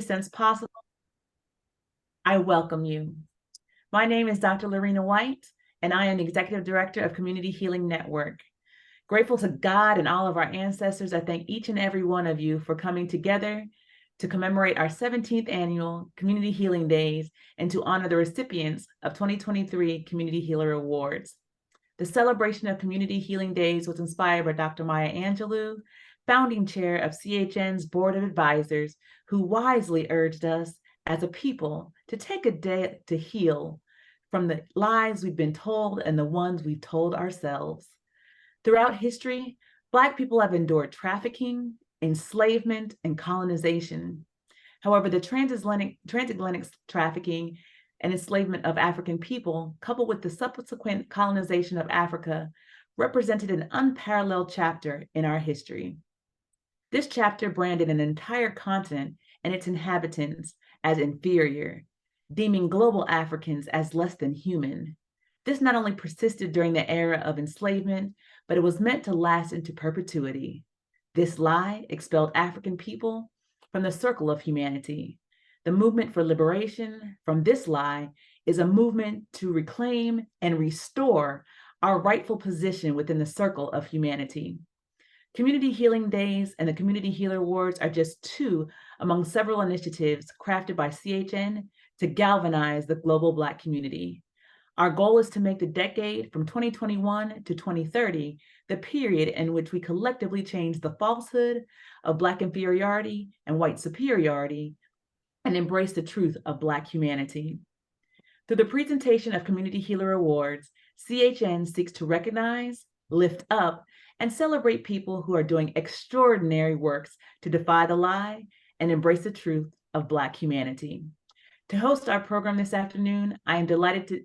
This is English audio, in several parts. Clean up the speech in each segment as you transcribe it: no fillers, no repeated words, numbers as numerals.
sense possible, I welcome you. My name is Dr. Lorena White, and I am the Executive Director of Community Healing Network. Grateful to God and all of our ancestors, I thank each and every one of you for coming together to commemorate our 17th annual Community Healing Days and to honor the recipients of 2023 Community Healer Awards. The celebration of Community Healing Days was inspired by Dr. Maya Angelou, founding chair of CHN's Board of Advisors, who wisely urged us as a people to take a day to heal from the lies we've been told and the ones we've told ourselves. Throughout history, Black people have endured trafficking, enslavement, and colonization. However, the transatlantic trafficking and enslavement of African people, coupled with the subsequent colonization of Africa, represented an unparalleled chapter in our history. This chapter branded an entire continent and its inhabitants as inferior, deeming global Africans as less than human. This not only persisted during the era of enslavement, but it was meant to last into perpetuity. This lie expelled African people from the circle of humanity. The movement for liberation from this lie is a movement to reclaim and restore our rightful position within the circle of humanity. Community Healing Days and the Community Healer Awards are just two among several initiatives crafted by CHN to galvanize the global Black community. Our goal is to make the decade from 2021 to 2030 the period in which we collectively change the falsehood of Black inferiority and white superiority and embrace the truth of Black humanity. Through the presentation of Community Healer Awards, CHN seeks to recognize, lift up, and celebrate people who are doing extraordinary works to defy the lie and embrace the truth of Black humanity. To host our program this afternoon, I am delighted to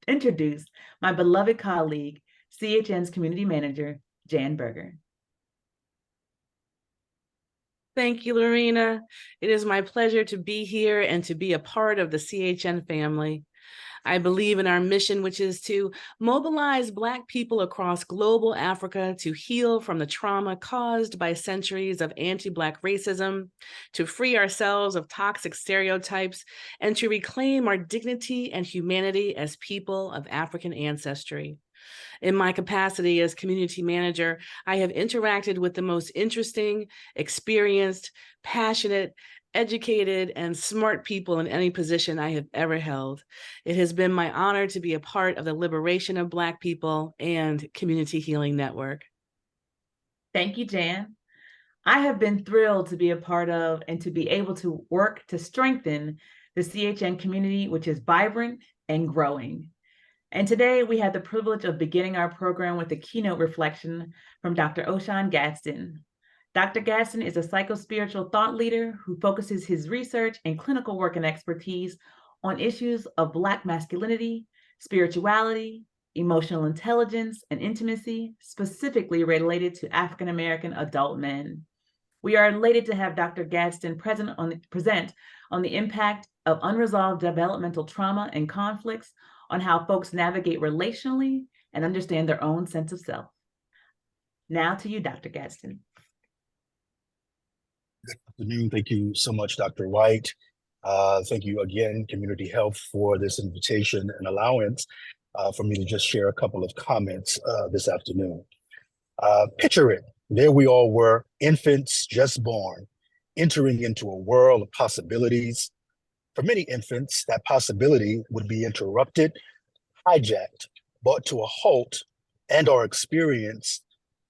introduce my beloved colleague, CHN's Community Manager, Jan Berger. Thank you, Lorena. It is my pleasure to be here and to be a part of the CHN family. I believe in our mission, which is to mobilize Black people across global Africa to heal from the trauma caused by centuries of anti-Black racism, to free ourselves of toxic stereotypes, and to reclaim our dignity and humanity as people of African ancestry. In my capacity as community manager, I have interacted with the most interesting, experienced, passionate, educated, and smart people in any position I have ever held. It has been my honor to be a part of the liberation of Black people and Community Healing Network. Thank you, Jan. I have been thrilled to be a part of and to be able to work to strengthen the CHN community, which is vibrant and growing. And today we have the privilege of beginning our program with a keynote reflection from Dr. Oshan Gadsden. Dr. Gadsden is a psychospiritual thought leader who focuses his research and clinical work and expertise on issues of Black masculinity, spirituality, emotional intelligence, and intimacy, specifically related to African American adult men. We are elated to have Dr. Gadsden present on the impact of unresolved developmental trauma and conflicts on how folks navigate relationally and understand their own sense of self. Now to you, Dr. Gadsden. Good afternoon. Thank you so much, Dr. White. Thank you again, Community Health, for this invitation and allowance for me to just share a couple of comments this afternoon. Picture it. There we all were, infants just born, entering into a world of possibilities. For many infants, that possibility would be interrupted, hijacked, brought to a halt, and are experienced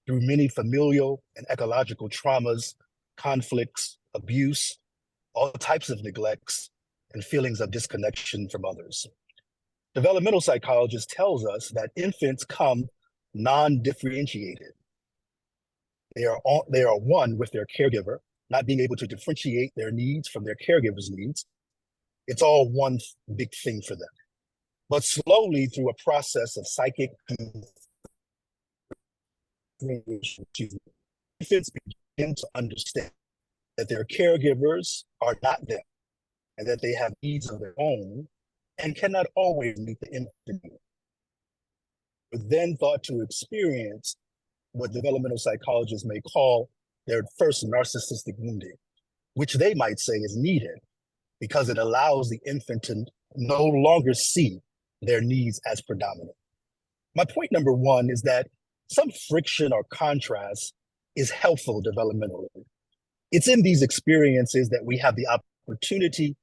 through many familial and ecological traumas, conflicts, abuse, all types of neglects, and feelings of disconnection from others. Developmental psychologist tells us that infants come non-differentiated. They are one with their caregiver, not being able to differentiate their needs from their caregiver's needs. It's all one big thing for them. But slowly, through a process of psychic infants begin to understand that their caregivers are not them and that they have needs of their own and cannot always meet the infant. But then thought to experience what developmental psychologists may call their first narcissistic wounding, which they might say is needed because it allows the infant to no longer see their needs as predominant. My point number one is that some friction or contrast is helpful developmentally. It's in these experiences that we have the opportunity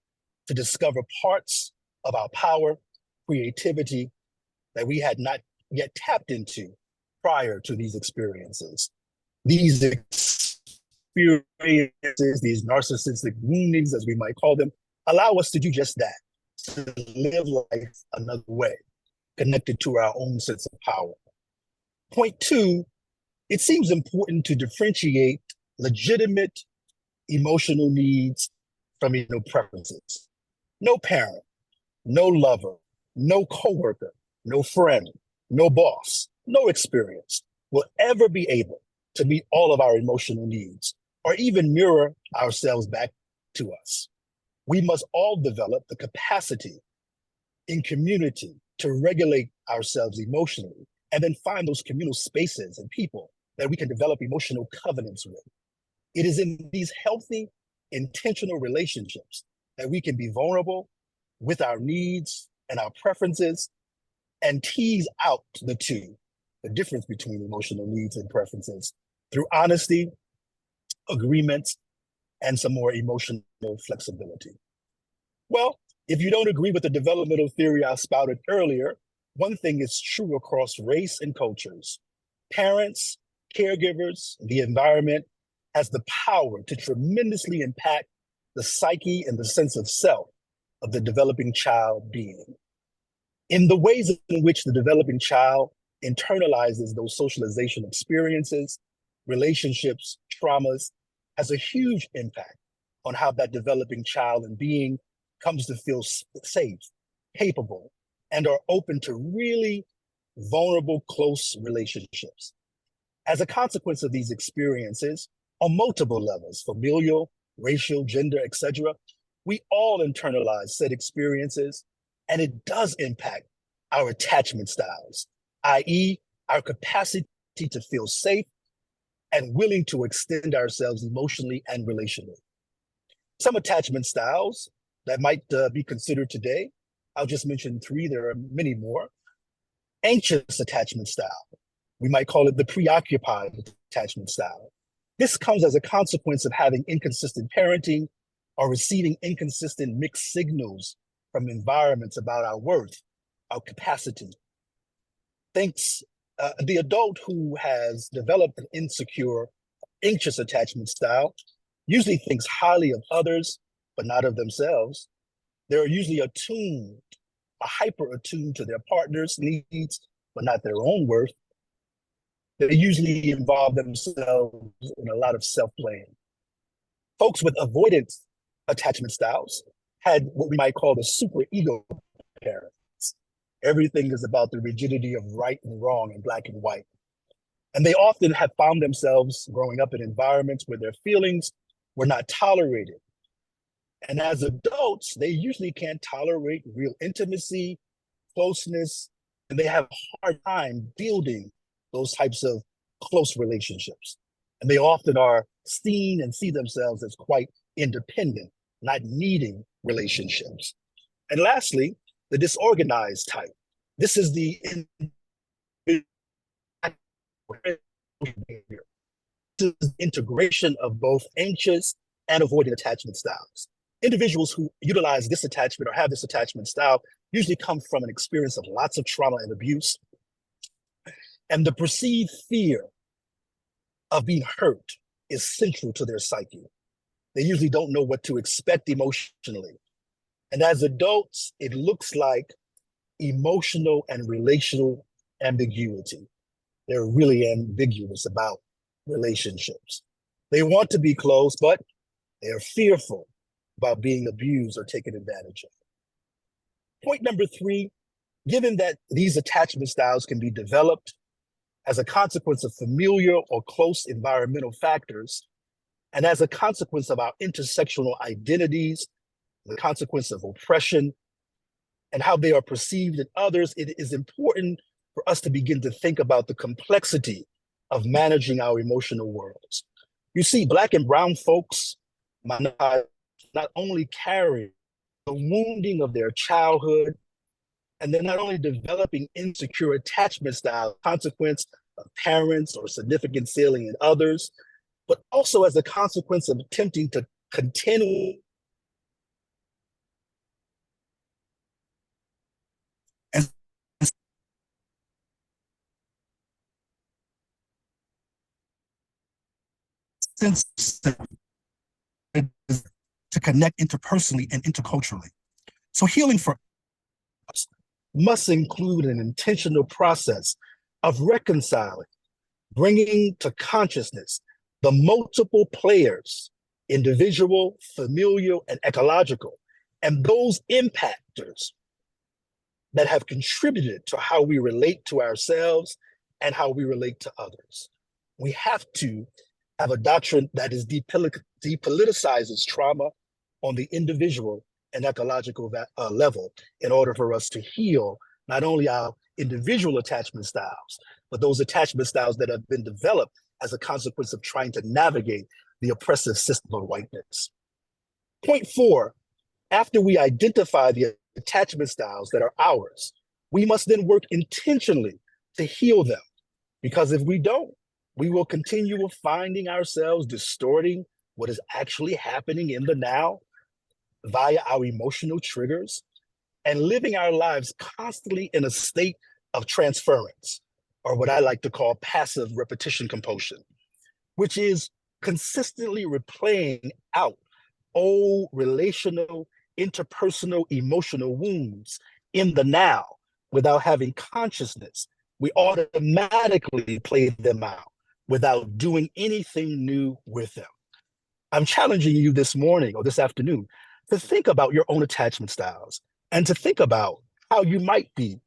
to discover parts of our power, creativity that we had not yet tapped into prior to these experiences. These experiences, these narcissistic woundings, as we might call them, allow us to do just that, to live life another way, connected to our own sense of power. Point two, it seems important to differentiate legitimate emotional needs from preferences. No parent, no lover, no coworker, no friend, no boss, no experience will ever be able to meet all of our emotional needs or even mirror ourselves back to us. We must all develop the capacity in community to regulate ourselves emotionally and then find those communal spaces and people that we can develop emotional covenants with. It is in these healthy, intentional relationships that we can be vulnerable with our needs and our preferences and tease out the difference between emotional needs and preferences through honesty, agreements, and some more emotional flexibility. Well, if you don't agree with the developmental theory I spouted earlier, one thing is true across race and cultures. Parents, caregivers, the environment has the power to tremendously impact the psyche and the sense of self of the developing child being. In the ways in which the developing child internalizes those socialization experiences, relationships, traumas, has a huge impact on how that developing child and being comes to feel safe, capable, and are open to really vulnerable, close relationships. As a consequence of these experiences, on multiple levels, familial, racial, gender, etc., we all internalize said experiences, and it does impact our attachment styles, i.e., our capacity to feel safe and willing to extend ourselves emotionally and relationally. Some attachment styles that might be considered today, I'll just mention three, there are many more. Anxious attachment style. We might call it the preoccupied attachment style. This comes as a consequence of having inconsistent parenting or receiving inconsistent mixed signals from environments about our worth, our capacity. The adult who has developed an insecure, anxious attachment style usually thinks highly of others, but not of themselves. They're usually hyper attuned to their partner's needs, but not their own worth. They usually involve themselves in a lot of self-blame. Folks with avoidant attachment styles had what we might call the super ego parents. Everything is about the rigidity of right and wrong and black and white. And they often have found themselves growing up in environments where their feelings were not tolerated. And as adults, they usually can't tolerate real intimacy, closeness, and they have a hard time building those types of close relationships. And they often are seen and see themselves as quite independent, not needing relationships. And lastly, the disorganized type. This is the integration of both anxious and avoidant attachment styles. Individuals who utilize this attachment or have this attachment style usually come from an experience of lots of trauma and abuse. And the perceived fear of being hurt is central to their psyche. They usually don't know what to expect emotionally. And as adults, it looks like emotional and relational ambiguity. They're really ambiguous about relationships. They want to be close, but they're fearful about being abused or taken advantage of. Point number three, given that these attachment styles can be developed as a consequence of familial or close environmental factors, and as a consequence of our intersectional identities, the consequence of oppression, and how they are perceived in others, it is important for us to begin to think about the complexity of managing our emotional worlds. You see, Black and brown folks not only carry the wounding of their childhood, and they're not only developing insecure attachment style, consequence of parents or significant ceiling in others, but also as a consequence of attempting to continue and to connect interpersonally and interculturally. So healing for us must include an intentional process of reconciling, bringing to consciousness the multiple players, individual, familial, and ecological, and those impactors that have contributed to how we relate to ourselves and how we relate to others. We have to have a doctrine that is depoliticizes trauma on the individual and ecological level in order for us to heal not only our individual attachment styles, but those attachment styles that have been developed as a consequence of trying to navigate the oppressive system of whiteness. Point 4, after we identify the attachment styles that are ours, we must then work intentionally to heal them. Because if we don't, we will continue finding ourselves distorting what is actually happening in the now via our emotional triggers and living our lives constantly in a state of transference, or what I like to call passive repetition compulsion, which is consistently replaying out old relational, interpersonal, emotional wounds in the now without having consciousness. We automatically play them out without doing anything new with them. I'm challenging you this morning or this afternoon to think about your own attachment styles and to think about how you might be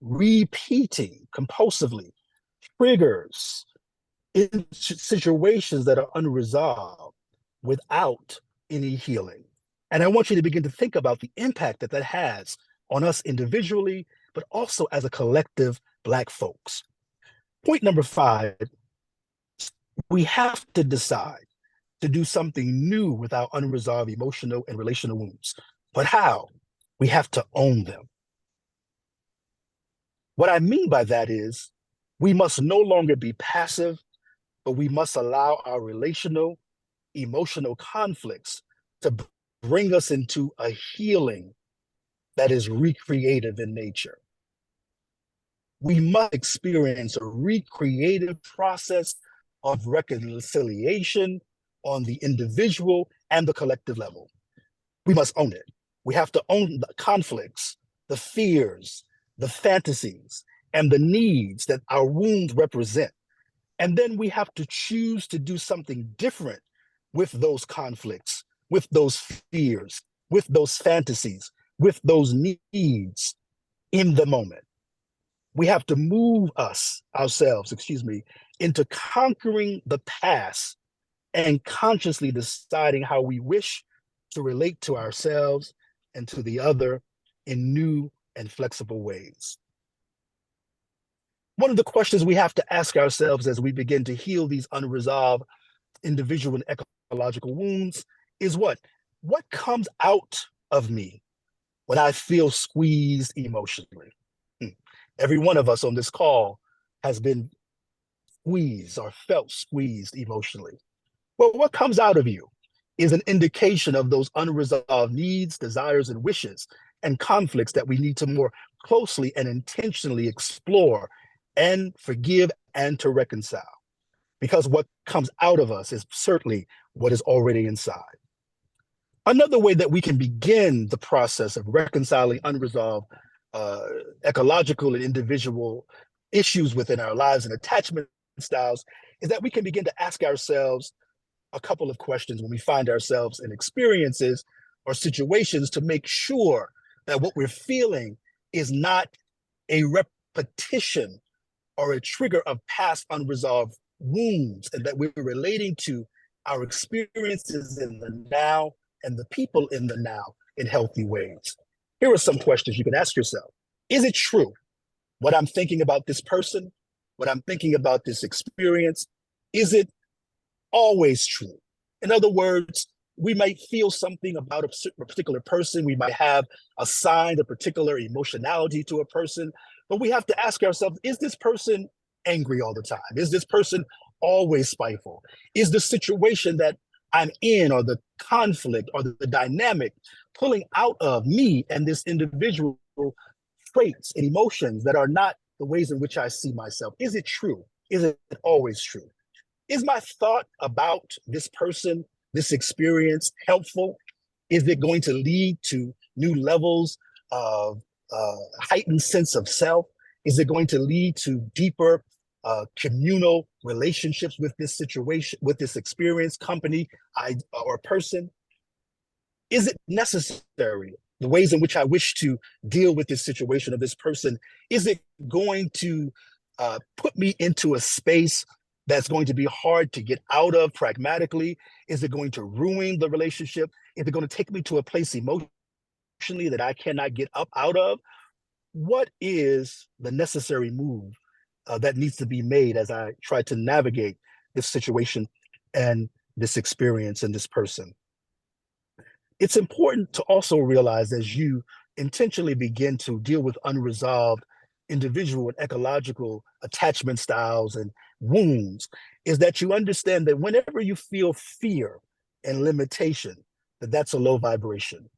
repeating compulsively triggers in situations that are unresolved without any healing. And I want you to begin to think about the impact that that has on us individually, but also as a collective Black folks. Point number 5, we have to decide to do something new with our unresolved emotional and relational wounds. But how? We have to own them. What I mean by that is we must no longer be passive, but we must allow our relational, emotional conflicts to bring us into a healing that is recreative in nature. We must experience a recreative process of reconciliation on the individual and the collective level. We must own it. We have to own the conflicts, the fears, the fantasies, and the needs that our wounds represent. And then we have to choose to do something different with those conflicts, with those fears, with those fantasies, with those needs in the moment. We have to move ourselves, into conquering the past and consciously deciding how we wish to relate to ourselves and to the other in new and flexible ways. One of the questions we have to ask ourselves as we begin to heal these unresolved individual and ecological wounds is what comes out of me when I feel squeezed emotionally? Every one of us on this call has been squeezed or felt squeezed emotionally. Well, what comes out of you is an indication of those unresolved needs, desires, and wishes and conflicts that we need to more closely and intentionally explore and forgive and to reconcile. Because what comes out of us is certainly what is already inside. Another way that we can begin the process of reconciling unresolved ecological and individual issues within our lives and attachment styles is that we can begin to ask ourselves a couple of questions when we find ourselves in experiences or situations to make sure that what we're feeling is not a repetition or a trigger of past unresolved wounds, and that we're relating to our experiences in the now and the people in the now in healthy ways. Here are some questions you can ask yourself. Is it true what I'm thinking about this person, what I'm thinking about this experience? Is it always true? In other words, we might feel something about a particular person. We might have assigned a particular emotionality to a person, but we have to ask ourselves, is this person angry all the time? Is this person always spiteful? Is the situation that I'm in, or the conflict, or the dynamic pulling out of me and this individual traits and emotions that are not the ways in which I see myself? Is it true? Is it always true? Is my thought about this person, this experience, helpful? Is it going to lead to new levels of heightened sense of self? Is it going to lead to deeper communal relationships with this situation, with this experience, company, or person? Is it necessary? The ways in which I wish to deal with this situation of this person, is it going to put me into a space that's going to be hard to get out of pragmatically? Is it going to ruin the relationship? Is it going to take me to a place emotionally that I cannot get up out of? What is the necessary move that needs to be made as I try to navigate this situation and this experience and this person? It's important to also realize, as you intentionally begin to deal with unresolved individual and ecological attachment styles and wounds, is that you understand that whenever you feel fear and limitation, that's a low vibration.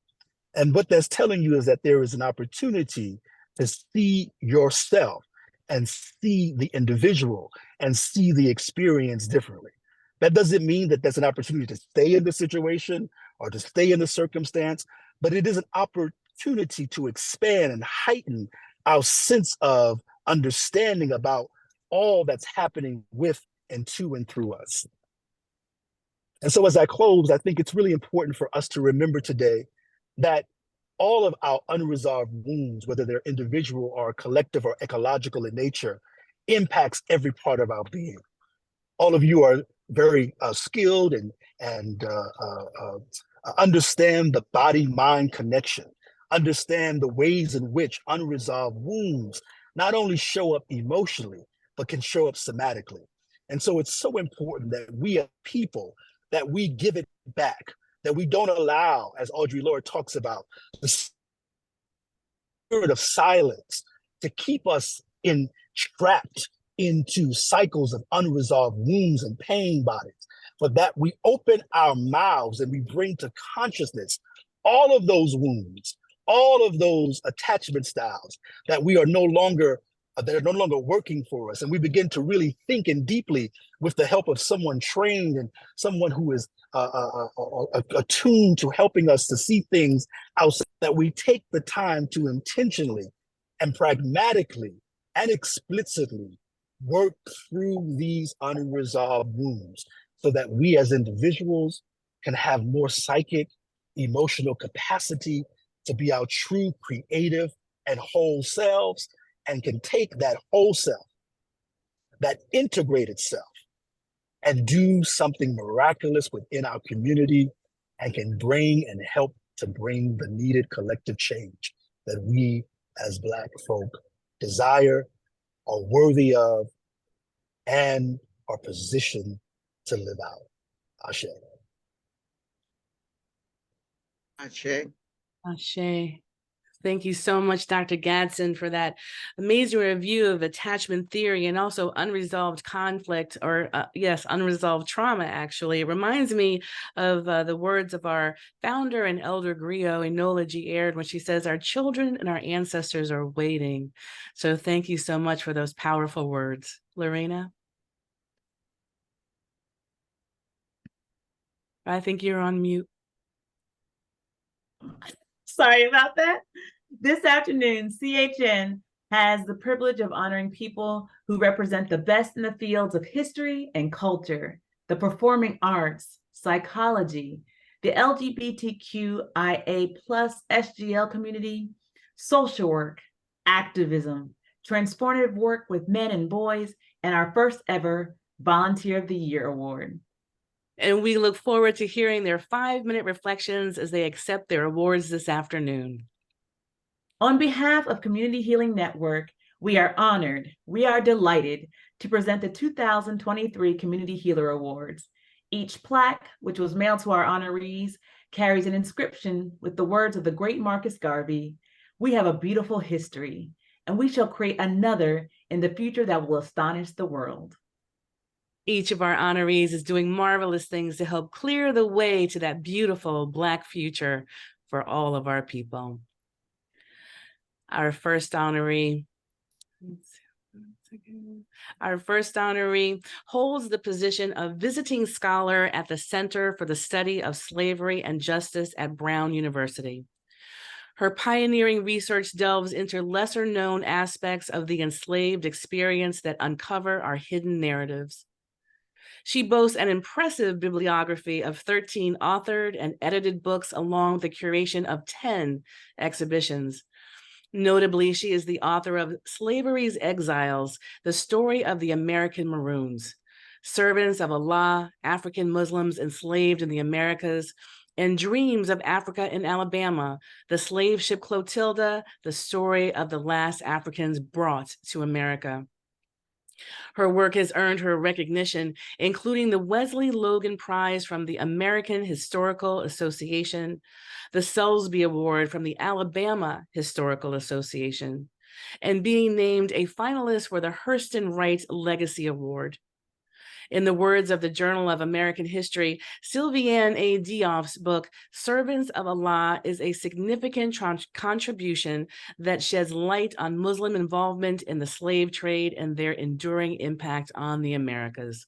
And what that's telling you is that there is an opportunity to see yourself and see the individual and see the experience differently. That doesn't mean that there's an opportunity to stay in the situation or to stay in the circumstance, but it is an opportunity to expand and heighten our sense of understanding about all that's happening with and to and through us. And so as I close, I think it's really important for us to remember today that all of our unresolved wounds, whether they're individual or collective or ecological in nature, impacts every part of our being. All of you are very skilled and understand the body-mind connection, understand the ways in which unresolved wounds not only show up emotionally, but can show up somatically. And so it's so important that we as people, that we give it back, that we don't allow, as Audre Lorde talks about, the spirit of silence to keep us trapped into cycles of unresolved wounds and pain bodies, but that we open our mouths and we bring to consciousness all of those wounds, all of those attachment styles that we are no longer that are no longer working for us. And we begin to really think and deeply, with the help of someone trained and someone who is attuned to helping us to see things outside, that we take the time to intentionally and pragmatically and explicitly work through these unresolved wounds so that we as individuals can have more psychic, emotional capacity to be our true creative and whole selves, and can take that whole self, that integrated self, and do something miraculous within our community, and can bring and help to bring the needed collective change that we as Black folk desire, are worthy of, and are positioned to live out. Ashe. Ashe. Ashe. Thank you so much, Dr. Gadsden, for that amazing review of attachment theory and also unresolved conflict, or yes, unresolved trauma, actually. It reminds me of the words of our founder and elder griot, Enola G. Aird, when she says, our children and our ancestors are waiting. So thank you so much for those powerful words. Lorena? I think you're on mute. Sorry about that. This afternoon, CHN has the privilege of honoring people who represent the best in the fields of history and culture, the performing arts, psychology, the LGBTQIA+ SGL community, social work, activism, transformative work with men and boys, and our first ever Volunteer of the Year award. And we look forward to hearing their 5-minute reflections as they accept their awards this afternoon. On behalf of Community Healing Network, we are honored, we are delighted to present the 2023 Community Healer Awards. Each plaque, which was mailed to our honorees, carries an inscription with the words of the great Marcus Garvey: "We have a beautiful history, and we shall create another in the future that will astonish the world." Each of our honorees is doing marvelous things to help clear the way to that beautiful Black future for all of our people. Our first honoree holds the position of visiting scholar at the Center for the Study of Slavery and Justice at Brown University. Her pioneering research delves into lesser-known aspects of the enslaved experience that uncover our hidden narratives. She boasts an impressive bibliography of 13 authored and edited books, along with the curation of 10 exhibitions. Notably, she is the author of Slavery's Exiles, The Story of the American Maroons, Servants of Allah, African Muslims Enslaved in the Americas, and Dreams of Africa in Alabama, The Slave Ship Clotilda, The Story of the Last Africans Brought to America. Her work has earned her recognition, including the Wesley Logan Prize from the American Historical Association, the Selsby Award from the Alabama Historical Association, and being named a finalist for the Hurston Wright Legacy Award. In the words of the Journal of American History, Sylviane A. Diouf's book, Servants of Allah, is a significant contribution that sheds light on Muslim involvement in the slave trade and their enduring impact on the Americas.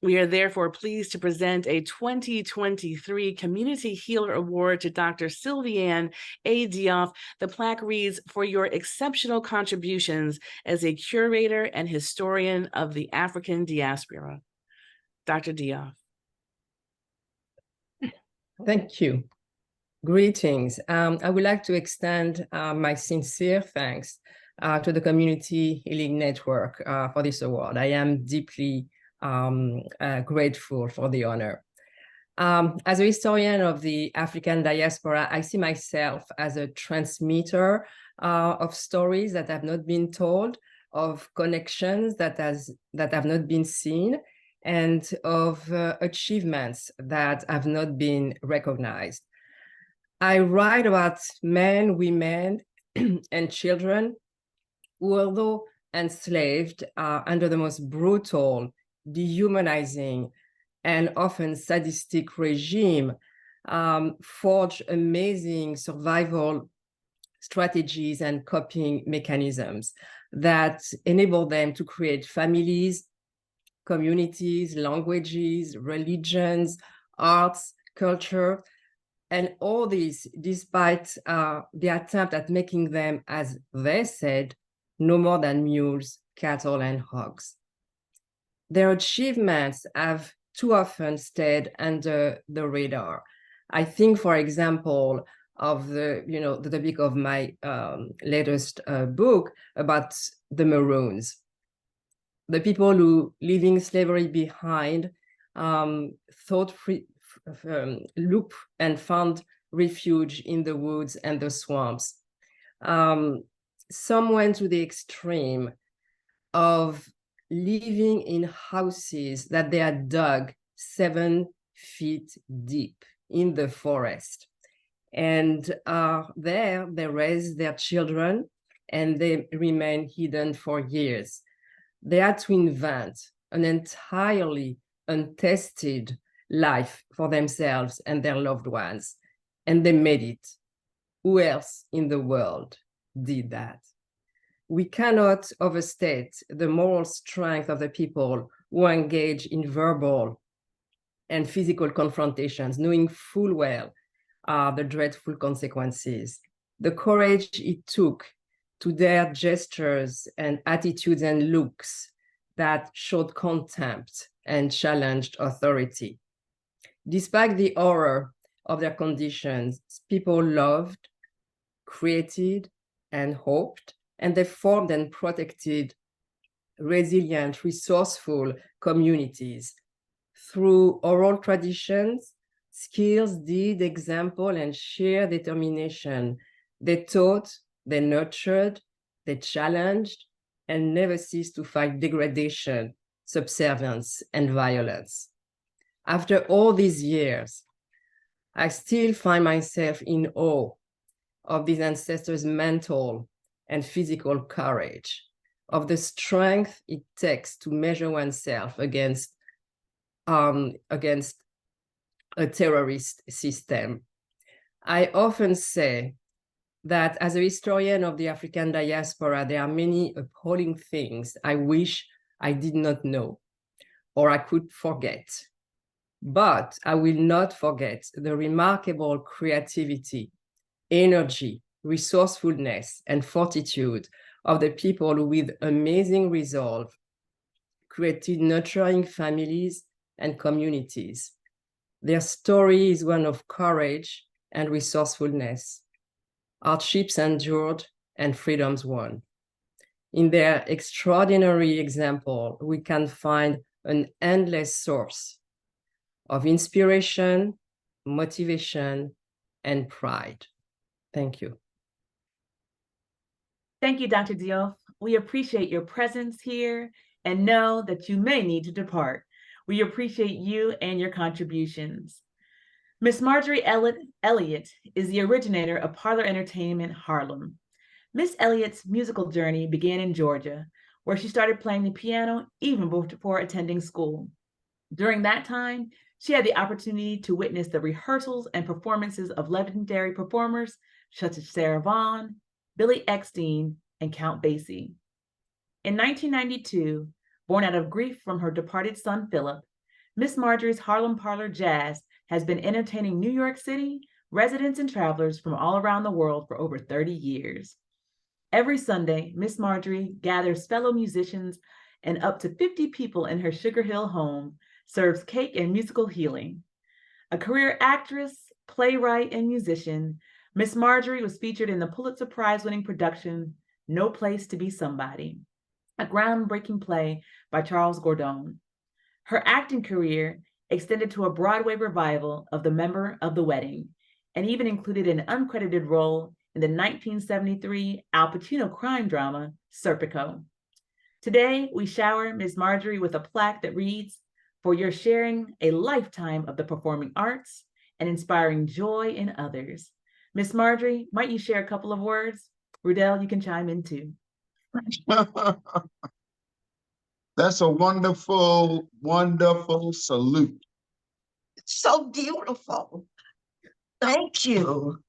We are therefore pleased to present a 2023 Community Healer Award to Dr. Sylviane A. Diouf. The plaque reads, "For your exceptional contributions as a curator and historian of the African diaspora." Dr. Diouf. Thank you. Greetings. I would like to extend my sincere thanks to the Community Healing Network for this award. I am deeply grateful for the honor. As a historian of the African diaspora, I see myself as a transmitter of stories that have not been told, of connections that have not been seen, and of achievements that have not been recognized. I write about men, women, and children who, although enslaved under the most brutal, dehumanizing, and often sadistic regime, forge amazing survival strategies and coping mechanisms that enable them to create families, communities, languages, religions, arts, culture, and all this despite the attempt at making them, as they said, no more than mules, cattle, and hogs. Their achievements have too often stayed under the radar. I think, for example, of the topic of my latest book about the Maroons, the people who, leaving slavery behind, looked and found refuge in the woods and the swamps. Some went to the extreme of living in houses that they had dug 7 feet deep in the forest. And there they raised their children and they remained hidden for years. They had to invent an entirely untested life for themselves and their loved ones. And they made it. Who else in the world did that? We cannot overstate the moral strength of the people who engage in verbal and physical confrontations, knowing full well the dreadful consequences. The courage it took to dare gestures and attitudes and looks that showed contempt and challenged authority. Despite the horror of their conditions, people loved, created, and hoped, and they formed and protected resilient, resourceful communities. Through oral traditions, skills, deed, example, and sheer determination, they taught, they nurtured, they challenged, and never ceased to fight degradation, subservience, and violence. After all these years, I still find myself in awe of these ancestors' mental and physical courage, of the strength it takes to measure oneself against a terrorist system. I often say that as a historian of the African diaspora, there are many appalling things I wish I did not know or I could forget. But I will not forget the remarkable creativity, energy, resourcefulness, and fortitude of the people who, with amazing resolve, created nurturing families and communities. Their story is one of courage and resourcefulness. Hardships endured and freedoms won. In their extraordinary example, we can find an endless source of inspiration, motivation, and pride. Thank you. Thank you, Dr. Diouf. We appreciate your presence here and know that you may need to depart. We appreciate you and your contributions. Miss Marjorie Eliot is the originator of Parlor Entertainment Harlem. Miss Eliot's musical journey began in Georgia, where she started playing the piano even before attending school. During that time, she had the opportunity to witness the rehearsals and performances of legendary performers such as Sarah Vaughan, Billy Eckstine, and Count Basie. In 1992, born out of grief from her departed son, Philip, Miss Marjorie's Harlem Parlor Jazz has been entertaining New York City residents and travelers from all around the world for over 30 years. Every Sunday, Miss Marjorie gathers fellow musicians and up to 50 people in her Sugar Hill home, serves cake and musical healing. A career actress, playwright, and musician, Miss Marjorie was featured in the Pulitzer Prize-winning production, No Place to Be Somebody, a groundbreaking play by Charles Gordon. Her acting career extended to a Broadway revival of The Member of the Wedding, and even included an uncredited role in the 1973 Al Pacino crime drama, Serpico. Today, we shower Ms. Marjorie with a plaque that reads, "For your sharing a lifetime of the performing arts and inspiring joy in others." Ms. Marjorie, might you share a couple of words? Rudell, you can chime in too. That's a wonderful, wonderful salute. It's so beautiful. Thank you.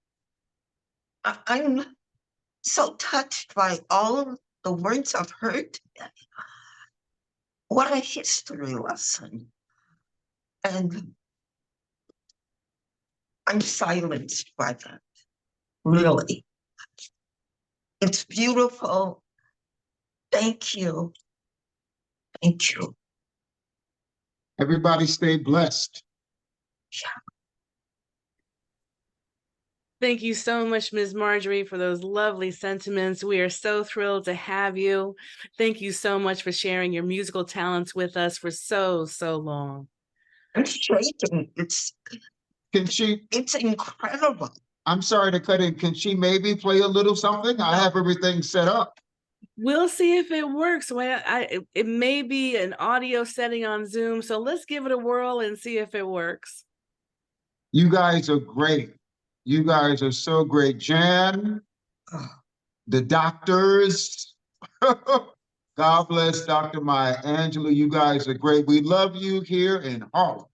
I'm so touched by all the words I've heard today. What a history lesson. And I'm silenced by that, really. It's beautiful. Thank you. Thank you. Everybody stay blessed. Thank you so much, Ms. Marjorie, for those lovely sentiments. We are so thrilled to have you. Thank you so much for sharing your musical talents with us for so long. I'm shaking. It's incredible. I'm sorry to cut in. Can she maybe play a little something? I have everything set up. We'll see if it works. Well, it may be an audio setting on Zoom, so let's give it a whirl and see if it works. You guys are great. You guys are so great. Jan, the doctors. God bless Dr. Maya Angelou. You guys are great. We love you here in Harlem.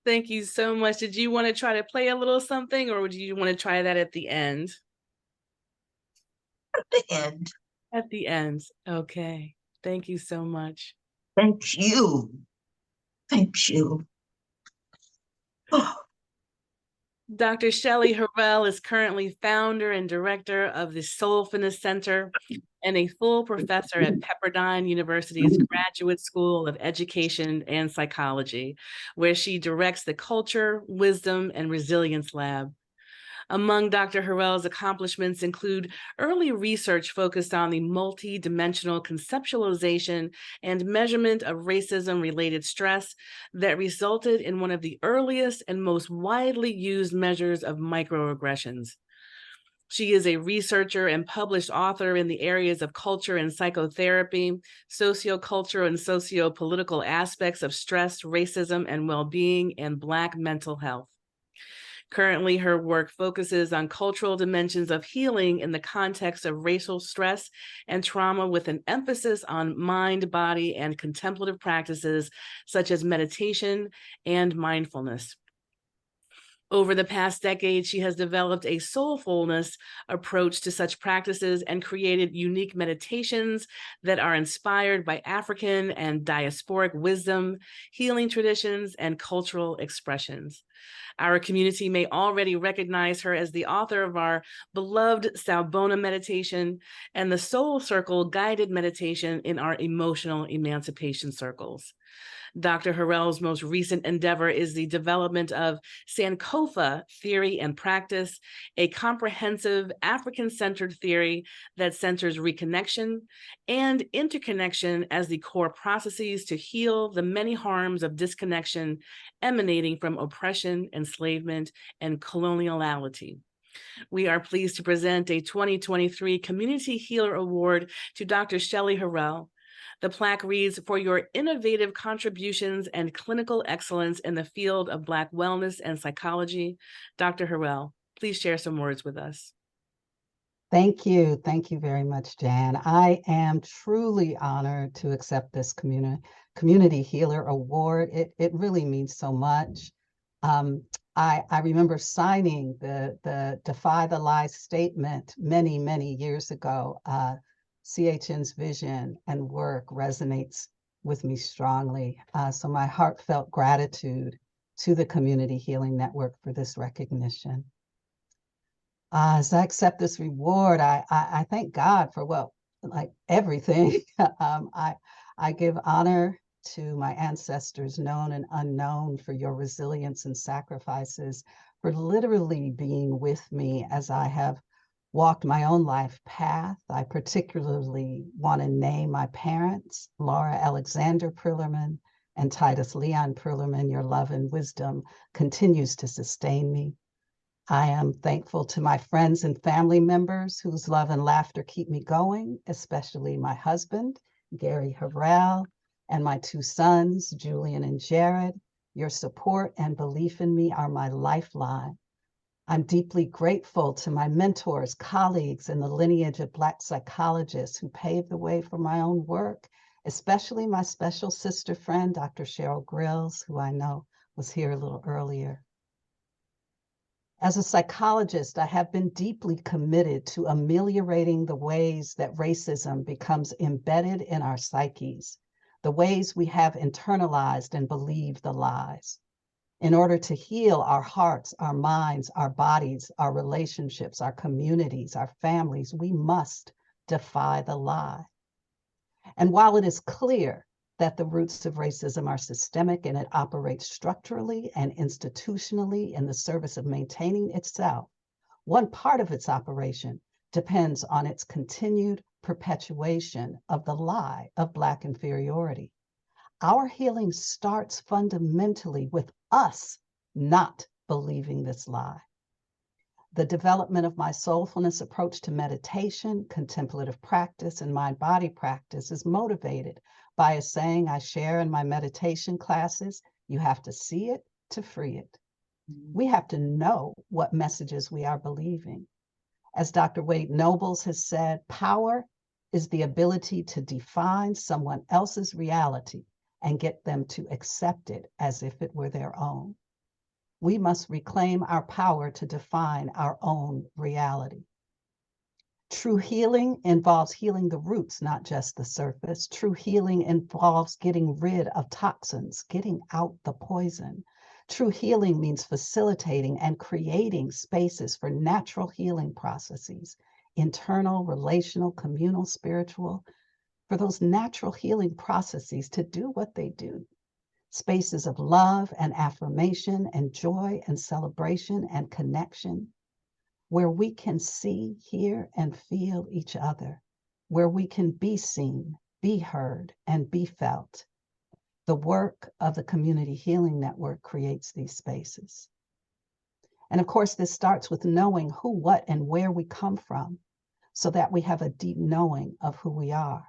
Thank you so much. Did you want to try to play a little something, or would you want to try that at the end? At the end. At the end. Okay. Thank you so much. Thank you. Thank you. Oh. Dr. Shelly Harrell is currently founder and director of the Soulfulness Center and a full professor at Pepperdine University's Graduate School of Education and Psychology, where she directs the Culture, Wisdom, and Resilience Lab. Among Dr. Harrell's accomplishments include early research focused on the multi-dimensional conceptualization and measurement of racism-related stress that resulted in one of the earliest and most widely used measures of microaggressions. She is a researcher and published author in the areas of culture and psychotherapy, sociocultural and socio-political aspects of stress, racism, and well-being, and Black mental health. Currently, her work focuses on cultural dimensions of healing in the context of racial stress and trauma, with an emphasis on mind, body, and contemplative practices such as meditation and mindfulness. Over the past decade, she has developed a soulfulness approach to such practices and created unique meditations that are inspired by African and diasporic wisdom, healing traditions, and cultural expressions. Our community may already recognize her as the author of our beloved Salbona meditation and the Soul Circle guided meditation in our emotional emancipation circles. Dr. Harrell's most recent endeavor is the development of Sankofa theory and practice, a comprehensive African-centered theory that centers reconnection and interconnection as the core processes to heal the many harms of disconnection emanating from oppression, enslavement, and coloniality. We are pleased to present a 2023 Community Healer Award to Dr. Shelly Harrell. The plaque reads, "For your innovative contributions and clinical excellence in the field of Black wellness and psychology." Dr. Harrell, please share some words with us. Thank you. Thank you very much, Jan. I am truly honored to accept this Community Healer Award. It really means so much. I remember signing the Defy the Lie statement many, many years ago. CHN's vision and work resonates with me strongly. So my heartfelt gratitude to the Community Healing Network for this recognition. As I accept this reward, I thank God for, well, like everything. I give honor to my ancestors, known and unknown, for your resilience and sacrifices, for literally being with me as I have walked my own life path. I particularly want to name my parents, Laura Alexander Prillerman and Titus Leon Prillerman. Your love and wisdom continues to sustain me. I am thankful to my friends and family members whose love and laughter keep me going, especially my husband, Gary Harrell, and my two sons, Julian and Jared. Your support and belief in me are my lifeline. I'm deeply grateful to my mentors, colleagues in the lineage of Black psychologists who paved the way for my own work, especially my special sister friend, Dr. Cheryl Grills, who I know was here a little earlier. As a psychologist, I have been deeply committed to ameliorating the ways that racism becomes embedded in our psyches, the ways we have internalized and believed the lies. In order to heal our hearts, our minds, our bodies, our relationships, our communities, our families, we must defy the lie. And while it is clear that the roots of racism are systemic and it operates structurally and institutionally in the service of maintaining itself, one part of its operation depends on its continued perpetuation of the lie of Black inferiority. Our healing starts fundamentally with us not believing this lie. The development of my soulfulness approach to meditation, contemplative practice, and mind-body practice is motivated by a saying I share in my meditation classes: you have to see it to free it. We have to know what messages we are believing. As Dr. Wade Nobles has said, power is the ability to define someone else's reality and get them to accept it as if it were their own. We must reclaim our power to define our own reality. True healing involves healing the roots, not just the surface. True healing involves getting rid of toxins, getting out the poison. True healing means facilitating and creating spaces for natural healing processes, internal, relational, communal, spiritual, for those natural healing processes to do what they do. Spaces of love and affirmation and joy and celebration and connection, where we can see, hear, and feel each other, where we can be seen, be heard, and be felt. The work of the Community Healing Network creates these spaces. And of course, this starts with knowing who, what, and where we come from so that we have a deep knowing of who we are.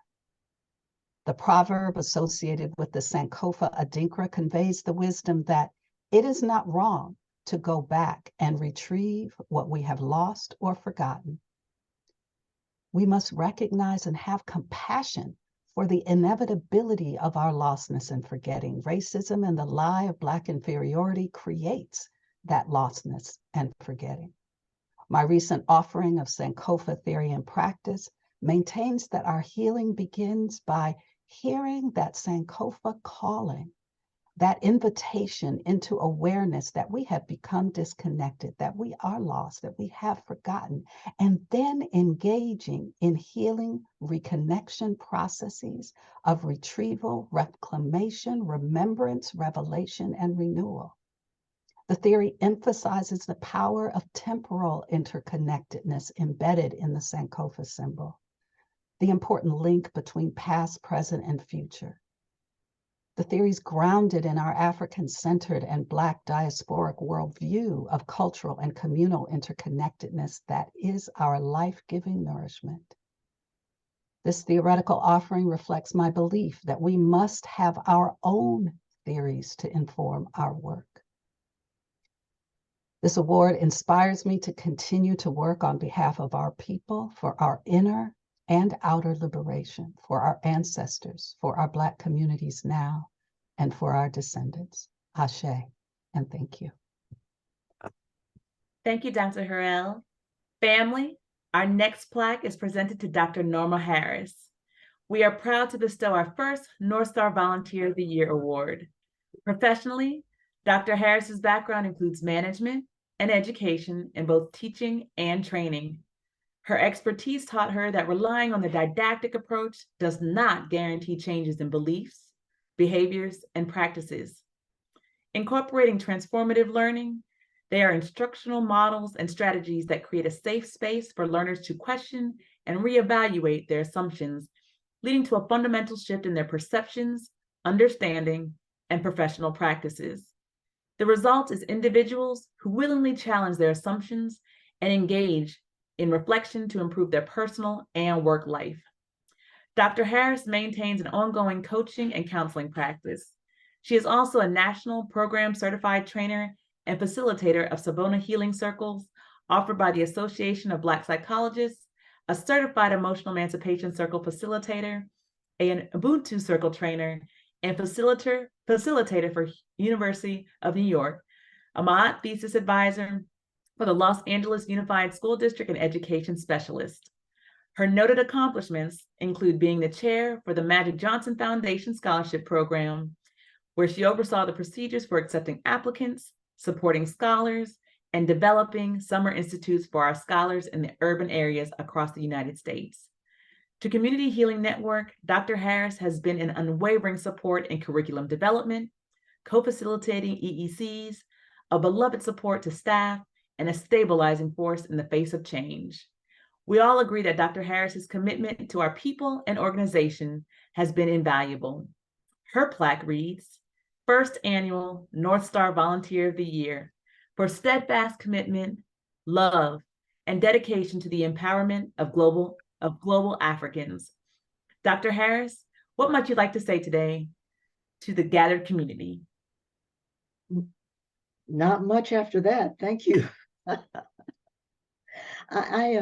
The proverb associated with the Sankofa Adinkra conveys the wisdom that it is not wrong to go back and retrieve what we have lost or forgotten. We must recognize and have compassion for the inevitability of our lostness and forgetting. Racism and the lie of Black inferiority creates that lostness and forgetting. My recent offering of Sankofa theory and practice maintains that our healing begins by hearing that Sankofa calling, that invitation into awareness that we have become disconnected, that we are lost, that we have forgotten, and then engaging in healing reconnection processes of retrieval, reclamation, remembrance, revelation, and renewal. The theory emphasizes the power of temporal interconnectedness embedded in the Sankofa symbol, the important link between past, present, and future. The theory is grounded in our African-centered and Black diasporic worldview of cultural and communal interconnectedness that is our life-giving nourishment. This theoretical offering reflects my belief that we must have our own theories to inform our work. This award inspires me to continue to work on behalf of our people for our inner and outer liberation, for our ancestors, for our Black communities now, and for our descendants. Ashe, and thank you. Thank you, Dr. Harrell. Family, our next plaque is presented to Dr. Norma Harris. We are proud to bestow our first North Star Volunteer of the Year award. Professionally, Dr. Harris's background includes management and education in both teaching and training. Her expertise taught her that relying on the didactic approach does not guarantee changes in beliefs, behaviors, and practices. Incorporating transformative learning, they are instructional models and strategies that create a safe space for learners to question and reevaluate their assumptions, leading to a fundamental shift in their perceptions, understanding, and professional practices. The result is individuals who willingly challenge their assumptions and engage in reflection to improve their personal and work life. Dr. Harris maintains an ongoing coaching and counseling practice. She is also a national program certified trainer and facilitator of Savona Healing Circles offered by the Association of Black Psychologists, a certified emotional emancipation circle facilitator, an Ubuntu circle trainer, and facilitator for University of New York, a Mott thesis advisor for the Los Angeles Unified School District and education specialist. Her noted accomplishments include being the chair for the Magic Johnson Foundation Scholarship Program, where she oversaw the procedures for accepting applicants, supporting scholars, and developing summer institutes for our scholars in the urban areas across the United States. To Community Healing Network, Dr. Harris has been an unwavering support in curriculum development, co-facilitating EECs, a beloved support to staff, and a stabilizing force in the face of change. We all agree that Dr. Harris's commitment to our people and organization has been invaluable. Her plaque reads, First Annual North Star Volunteer of the Year for steadfast commitment, love, and dedication to the empowerment of global Africans. Dr. Harris, what might you like to say today to the gathered community? Not much after that. Thank you. I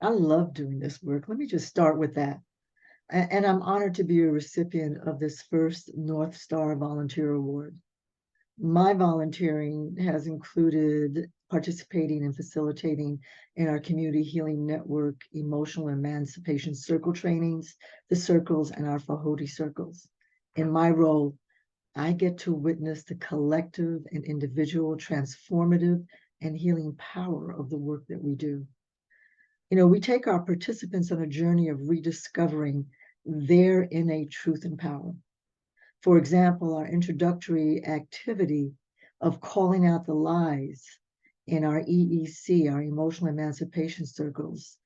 love doing this work. Let me just start with that. And I'm honored to be a recipient of this first North Star Volunteer Award. My volunteering has included participating and facilitating in our Community Healing Network emotional emancipation circle trainings, the circles, and our Fahodi circles. In my role, I get to witness the collective and individual transformative and healing power of the work that we do. You know, we take our participants on a journey of rediscovering their innate truth and power. For example, our introductory activity of calling out the lies in our EEC, our emotional emancipation circles,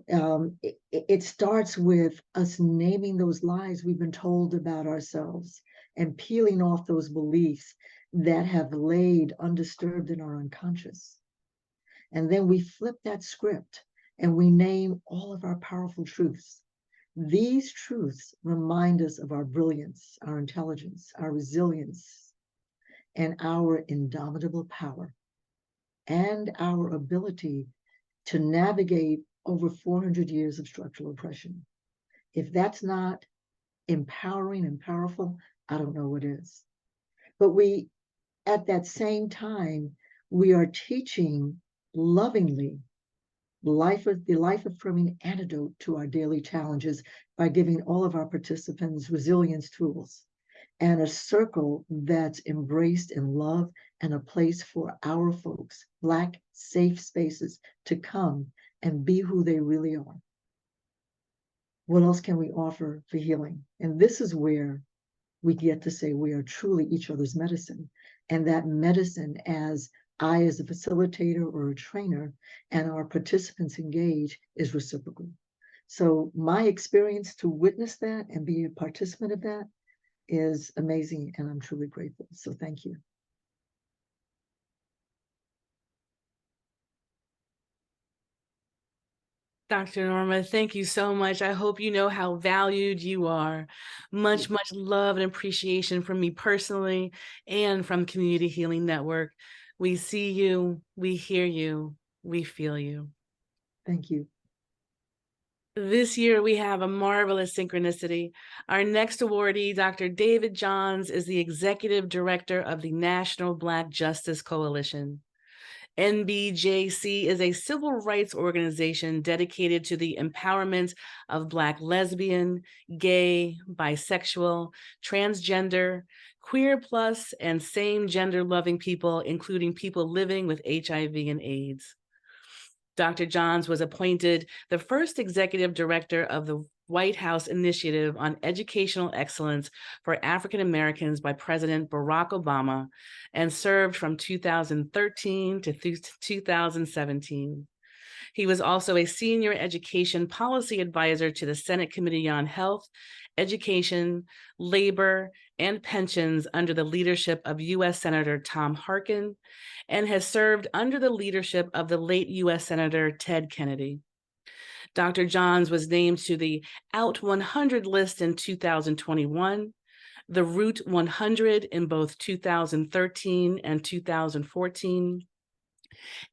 it starts with us naming those lies we've been told about ourselves and peeling off those beliefs that have laid undisturbed in our unconscious. And then we flip that script and we name all of our powerful truths. These truths remind us of our brilliance, our intelligence, our resilience, and our indomitable power, and our ability to navigate over 400 years of structural oppression. If that's not empowering and powerful, I don't know what is. But we, at that same time, we are teaching lovingly the life-affirming antidote to our daily challenges by giving all of our participants resilience tools and a circle that's embraced in love and a place for our folks, Black safe spaces to come and be who they really are. What else can we offer for healing? And this is where we get to say we are truly each other's medicine. And that medicine, as I as a facilitator or a trainer and our participants engage, is reciprocal. So my experience to witness that and be a participant of that is amazing, and I'm truly grateful. So thank you. Dr. Norma, thank you so much. I hope you know how valued you are. Much, much love and appreciation from me personally and from Community Healing Network. We see you, we hear you, we feel you. Thank you. This year, we have a marvelous synchronicity. Our next awardee, Dr. David Johns, is the Executive Director of the National Black Justice Coalition. NBJC is a civil rights organization dedicated to the empowerment of Black lesbian, gay, bisexual, transgender, queer plus, and same gender loving people, including people living with HIV and AIDS. Dr. Johns was appointed the first executive director of the White House Initiative on Educational Excellence for African Americans by President Barack Obama and served from 2013 to 2017. He was also a senior education policy advisor to the Senate Committee on Health, Education, Labor, and Pensions under the leadership of U.S. Senator Tom Harkin, and has served under the leadership of the late U.S. Senator Ted Kennedy. Dr. Johns was named to the Out 100 list in 2021, the Root 100 in both 2013 and 2014,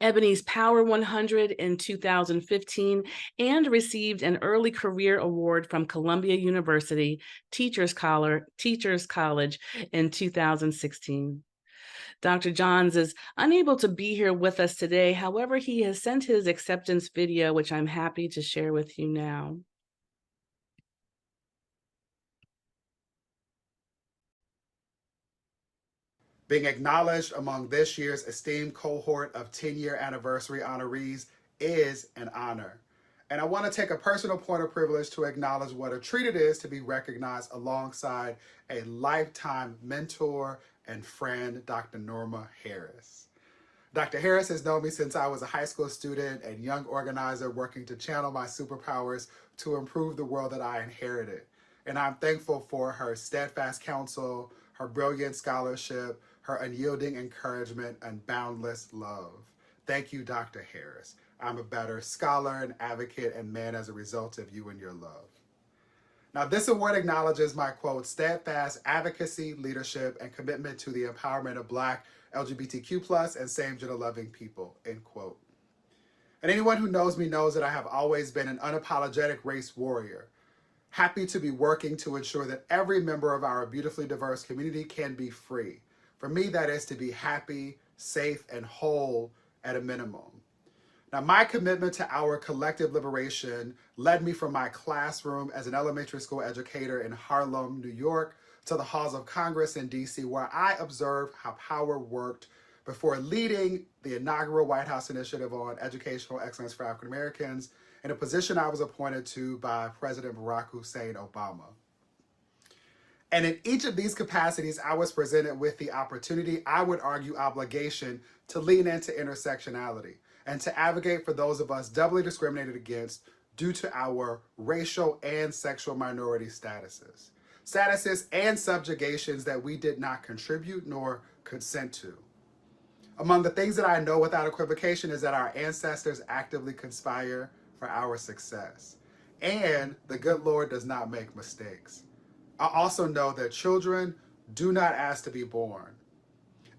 Ebony's Power 100 in 2015, and received an early career award from Columbia University Teachers College in 2016. Dr. Johns is unable to be here with us today. However, he has sent his acceptance video, which I'm happy to share with you now. Being acknowledged among this year's esteemed cohort of 10-year anniversary honorees is an honor. And I want to take a personal point of privilege to acknowledge what a treat it is to be recognized alongside a lifetime mentor and friend, Dr. Norma Harris. Dr. Harris has known me since I was a high school student and young organizer working to channel my superpowers to improve the world that I inherited. And I'm thankful for her steadfast counsel, her brilliant scholarship, her unyielding encouragement, and boundless love. Thank you, Dr. Harris. I'm a better scholar and advocate and man as a result of you and your love. Now, this award acknowledges my, quote, steadfast advocacy, leadership, and commitment to the empowerment of Black, LGBTQ+, and same gender loving people, end quote. And anyone who knows me knows that I have always been an unapologetic race warrior, happy to be working to ensure that every member of our beautifully diverse community can be free. For me, that is to be happy, safe, and whole at a minimum. Now, my commitment to our collective liberation led me from my classroom as an elementary school educator in Harlem, New York, to the halls of Congress in DC, where I observed how power worked before leading the inaugural White House Initiative on Educational Excellence for African Americans, in a position I was appointed to by President Barack Hussein Obama. And in each of these capacities, I was presented with the opportunity, I would argue obligation, to lean into intersectionality and to advocate for those of us doubly discriminated against due to our racial and sexual minority statuses. statuses, and subjugations that we did not contribute nor consent to. Among the things that I know without equivocation is that our ancestors actively conspire for our success. And the good Lord does not make mistakes. I also know that children do not ask to be born.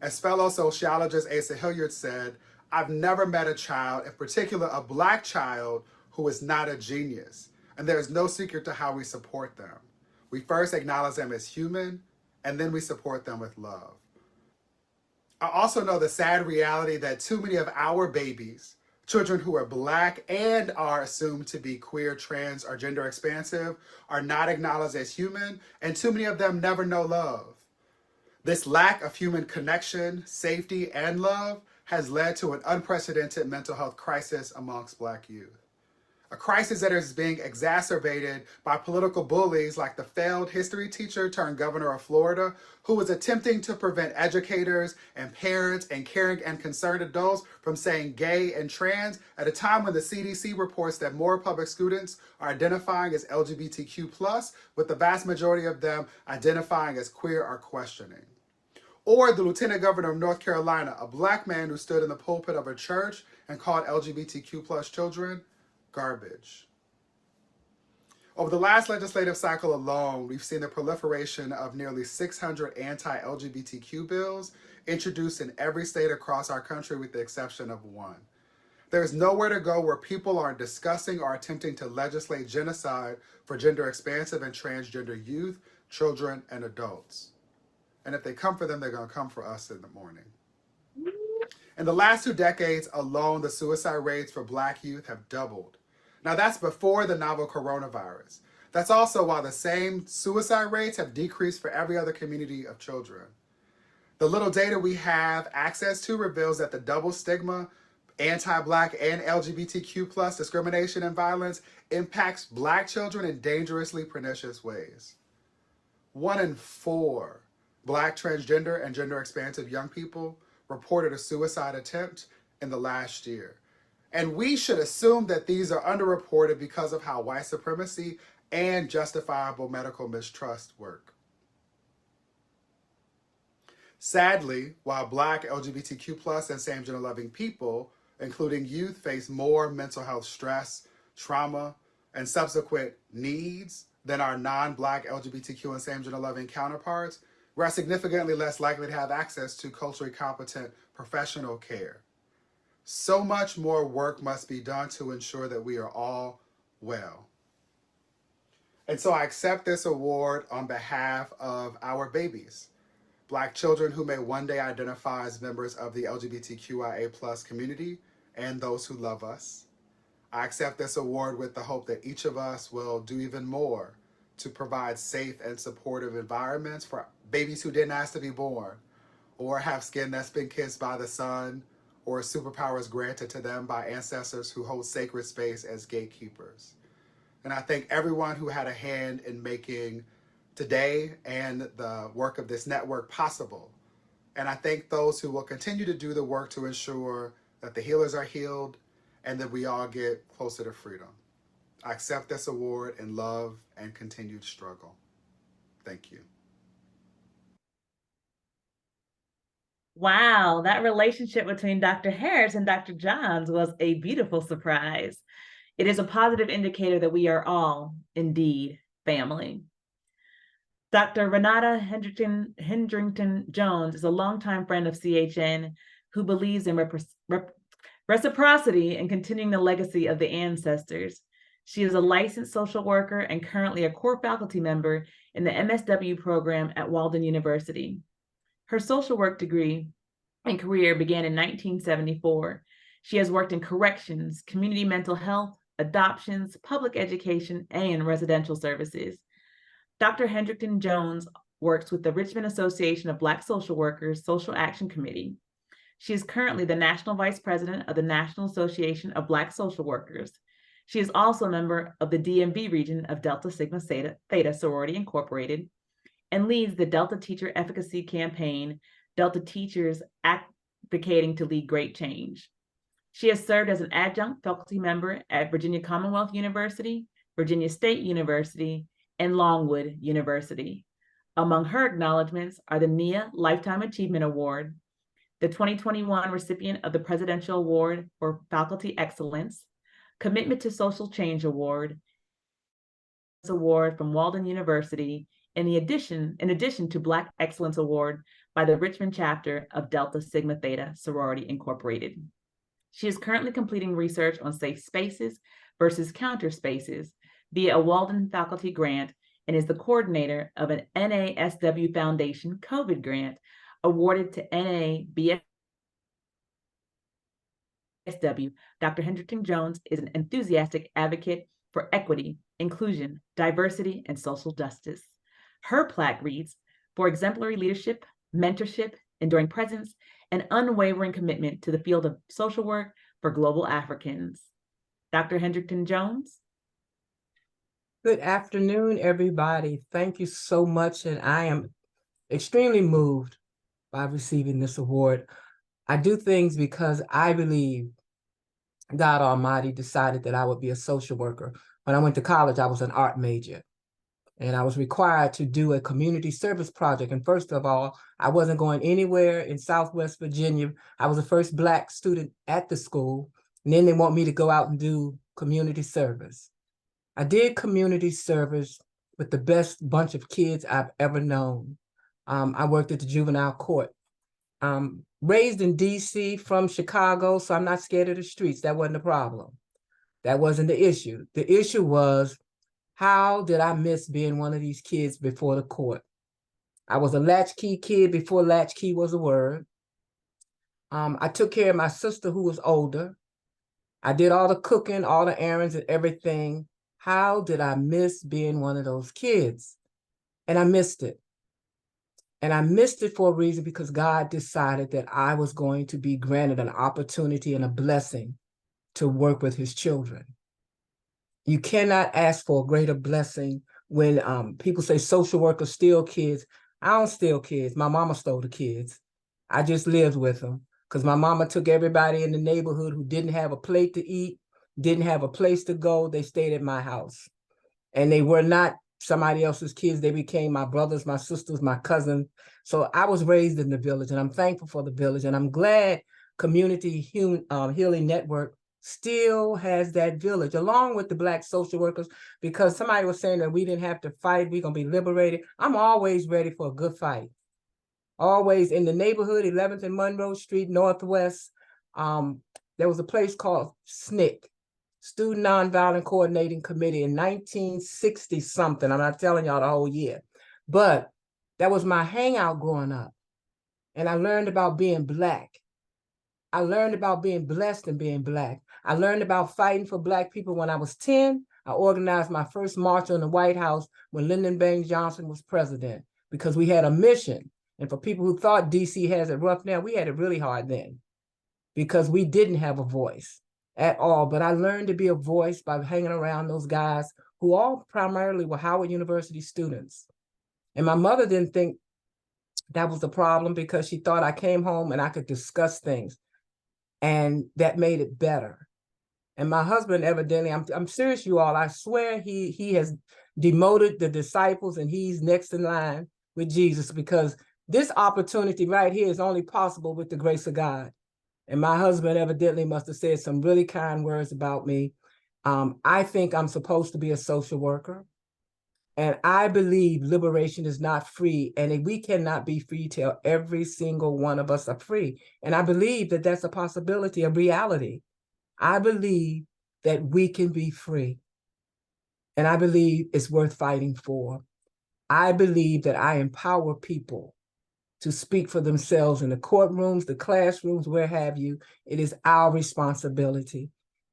As fellow sociologist Asa Hilliard said, I've never met a child, in particular a Black child, who is not a genius. And there is no secret to how we support them. We first acknowledge them as human, and then we support them with love. I also know the sad reality that too many of our babies, children who are Black and are assumed to be queer, trans, or gender expansive, are not acknowledged as human, and too many of them never know love. This lack of human connection, safety, and love has led to an unprecedented mental health crisis amongst Black youth. A crisis that is being exacerbated by political bullies like the failed history teacher turned governor of Florida, who was attempting to prevent educators and parents and caring and concerned adults from saying gay and trans at a time when the CDC reports that more public students are identifying as LGBTQ+, with the vast majority of them identifying as queer or questioning. Or the lieutenant governor of North Carolina, a Black man who stood in the pulpit of a church and called LGBTQ+ children garbage. Over the last legislative cycle alone, we've seen the proliferation of nearly 600 anti-LGBTQ bills introduced in every state across our country with the exception of one. There's nowhere to go where people aren't discussing or attempting to legislate genocide for gender expansive and transgender youth, children, and adults. And if they come for them, they're going to come for us in the morning. In the last 2 decades alone, the suicide rates for Black youth have doubled. Now that's before the novel coronavirus. That's also while the same suicide rates have decreased for every other community of children. The little data we have access to reveals that the double stigma, anti-Black and LGBTQ+ discrimination and violence impacts Black children in dangerously pernicious ways. 1 in 4 Black transgender and gender expansive young people reported a suicide attempt in the last year. And we should assume that these are underreported because of how white supremacy and justifiable medical mistrust work. Sadly, while Black, LGBTQ+ and same-gender loving people, including youth, face more mental health stress, trauma, and subsequent needs than our non-Black, LGBTQ, and same-gender loving counterparts, we are significantly less likely to have access to culturally competent professional care. So much more work must be done to ensure that we are all well. And so I accept this award on behalf of our babies, Black children who may one day identify as members of the LGBTQIA+ community and those who love us. I accept this award with the hope that each of us will do even more to provide safe and supportive environments for babies who didn't ask to be born, or have skin that's been kissed by the sun, or superpowers granted to them by ancestors who hold sacred space as gatekeepers. And I thank everyone who had a hand in making today and the work of this network possible. And I thank those who will continue to do the work to ensure that the healers are healed and that we all get closer to freedom. I accept this award in love and continued struggle. Thank you. Wow, that relationship between Dr. Harris and Dr. Johns was a beautiful surprise. It is a positive indicator that we are all indeed family. Dr. Renata Hendrington Jones is a longtime friend of CHN who believes in reciprocity and continuing the legacy of the ancestors. She is a licensed social worker and currently a core faculty member in the MSW program at Walden University. Her social work degree and career began in 1974. She has worked in corrections, community mental health, adoptions, public education, and residential services. Dr. Hendrington Jones works with the Richmond Association of Black Social Workers Social Action Committee. She is currently the National Vice President of the National Association of Black Social Workers. She is also a member of the DMV region of Delta Sigma Theta Sorority Incorporated, and leads the Delta Teacher Efficacy Campaign, Delta Teachers Advocating to Lead Great Change. She has served as an adjunct faculty member at Virginia Commonwealth University, Virginia State University, and Longwood University. Among her acknowledgements are the NIA Lifetime Achievement Award, the 2021 recipient of the Presidential Award for Faculty Excellence, Commitment to Social Change Award from Walden University, in addition to Black Excellence Award by the Richmond chapter of Delta Sigma Theta Sorority Incorporated. She is currently completing research on safe spaces versus counter spaces via a Walden faculty grant and is the coordinator of an NASW Foundation COVID grant awarded to NABSW. Dr. Hendrington Jones is an enthusiastic advocate for equity, inclusion, diversity, and social justice. Her plaque reads, "For exemplary leadership, mentorship, enduring presence, and unwavering commitment to the field of social work for global Africans." Dr. Hendrington Jones. Good afternoon, everybody. Thank you so much, and I am extremely moved by receiving this award. I do things because I believe God Almighty decided that I would be a social worker. When I went to college, I was an art major, and I was required to do a community service project. And first of all, I wasn't going anywhere in Southwest Virginia. I was the first Black student at the school, and then they want me to go out and do community service. I did community service with the best bunch of kids I've ever known. I worked at the juvenile court. Raised in DC from Chicago, so I'm not scared of the streets. That wasn't the problem. That wasn't the issue. The issue was, how did I miss being one of these kids before the court? I was a latchkey kid before latchkey was a word. I took care of my sister who was older. I did all the cooking, all the errands and everything. How did I miss being one of those kids? And I missed it. And I missed it for a reason, because God decided that I was going to be granted an opportunity and a blessing to work with his children. You cannot ask for a greater blessing. When people say social workers steal kids, I don't steal kids. My mama stole the kids. I just lived with them, because my mama took everybody in the neighborhood who didn't have a plate to eat, didn't have a place to go. They stayed at my house. And they were not somebody else's kids. They became my brothers, my sisters, my cousins. So I was raised in the village, and I'm thankful for the village. And I'm glad Community Healing Network still has that village, along with the Black social workers, because somebody was saying that we didn't have to fight, we're going to be liberated. I'm always ready for a good fight. Always in the neighborhood, 11th and Monroe Street, Northwest. There was a place called SNCC, Student Nonviolent Coordinating Committee, in 1960 something. I'm not telling y'all the whole year, but that was my hangout growing up. And I learned about being Black. I learned about being blessed and being Black. I learned about fighting for Black people when I was 10. I organized my first march on the White House when Lyndon Baines Johnson was president, because we had a mission. And for people who thought DC has it rough now, we had it really hard then, because we didn't have a voice at all. But I learned to be a voice by hanging around those guys who all primarily were Howard University students. And my mother didn't think that was a problem, because she thought I came home and I could discuss things. And that made it better. And my husband, evidently, I'm serious, you all, I swear he has demoted the disciples, and he's next in line with Jesus, because this opportunity right here is only possible with the grace of God. And my husband evidently must have said some really kind words about me. I think I'm supposed to be a social worker. And I believe liberation is not free, and we cannot be free till every single one of us are free. And I believe that that's a possibility, a reality. I believe that we can be free. And I believe it's worth fighting for. I believe that I empower people to speak for themselves in the courtrooms, the classrooms, where have you. It is our responsibility.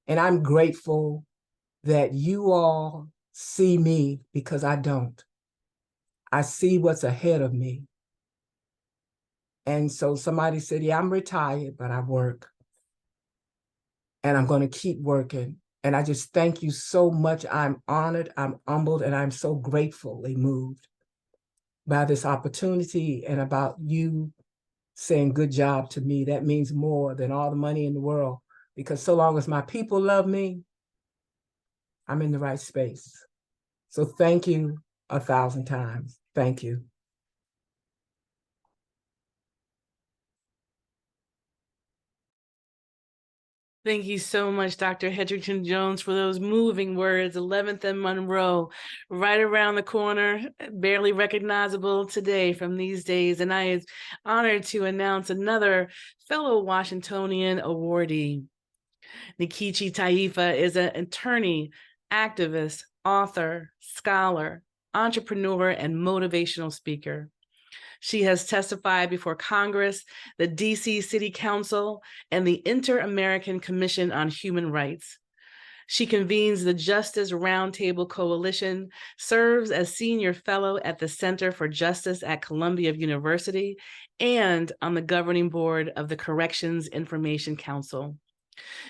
And I'm grateful that you all see me, because I don't. I see what's ahead of me. And so somebody said, yeah, I'm retired, but I work. And I'm going to keep working. And I just thank you so much. I'm honored, I'm humbled, and I'm so gratefully moved by this opportunity, and about you saying good job to me. That means more than all the money in the world, because so long as my people love me, I'm in the right space. So thank you 1,000 times. Thank you. Thank you so much, Dr. Hendrington Jones, for those moving words. 11th and Monroe, right around the corner, barely recognizable today from these days. And I am honored to announce another fellow Washingtonian awardee. Nkechi Taifa is an attorney, activist, author, scholar, entrepreneur, and motivational speaker. She has testified before Congress, the DC City Council, and the Inter-American Commission on Human Rights. She convenes the Justice Roundtable Coalition, serves as senior fellow at the Center for Justice at Columbia University, and on the governing board of the Corrections Information Council.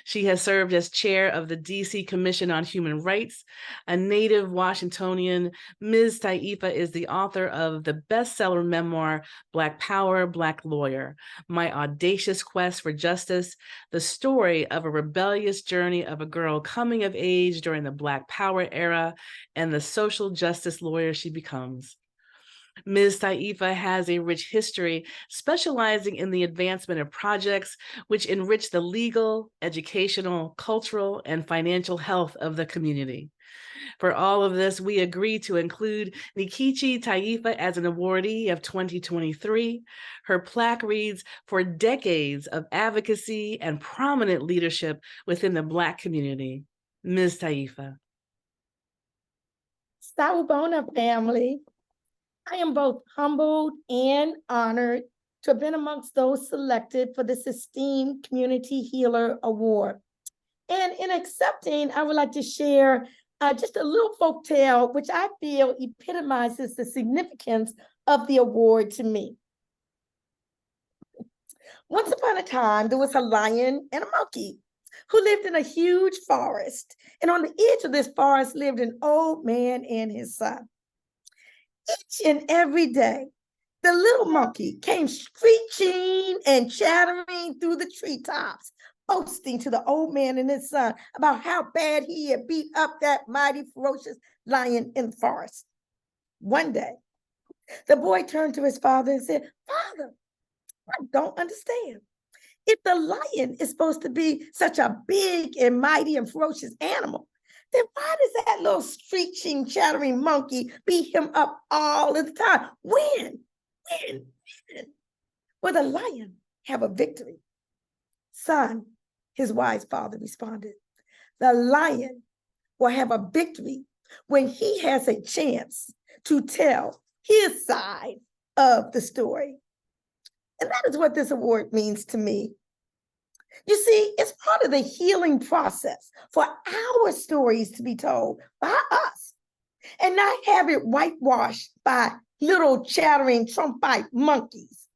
She has served as chair of the DC Commission on Human Rights. A native Washingtonian, Ms. Taifa is the author of the bestseller memoir, Black Power, Black Lawyer, My Audacious Quest for Justice, the story of a rebellious journey of a girl coming of age during the Black Power era and the social justice lawyer she becomes. Ms. Taifa has a rich history, specializing in the advancement of projects which enrich the legal, educational, cultural, and financial health of the community. For all of this, we agree to include Nkechi Taifa as an awardee of 2023. Her plaque reads, "For decades of advocacy and prominent leadership within the Black community." Ms. Taifa. Sawubona family. I am both humbled and honored to have been amongst those selected for this esteemed Community Healer Award. And in accepting, I would like to share just a little folk tale, which I feel epitomizes the significance of the award to me. Once upon a time, there was a lion and a monkey who lived in a huge forest. And on the edge of this forest lived an old man and his son. Each and every day, the little monkey came screeching and chattering through the treetops, boasting to the old man and his son about how bad he had beat up that mighty, ferocious lion in the forest. One day, the boy turned to his father and said, "Father, I don't understand. If the lion is supposed to be such a big and mighty and ferocious animal, then why does that little screeching, chattering monkey beat him up all of the time? When? Will the lion have a victory?" "Son," his wise father responded, "the lion will have a victory when he has a chance to tell his side of the story." And that is what this award means to me. You see, it's part of the healing process for our stories to be told by us and not have it whitewashed by little chattering Trumpite monkeys.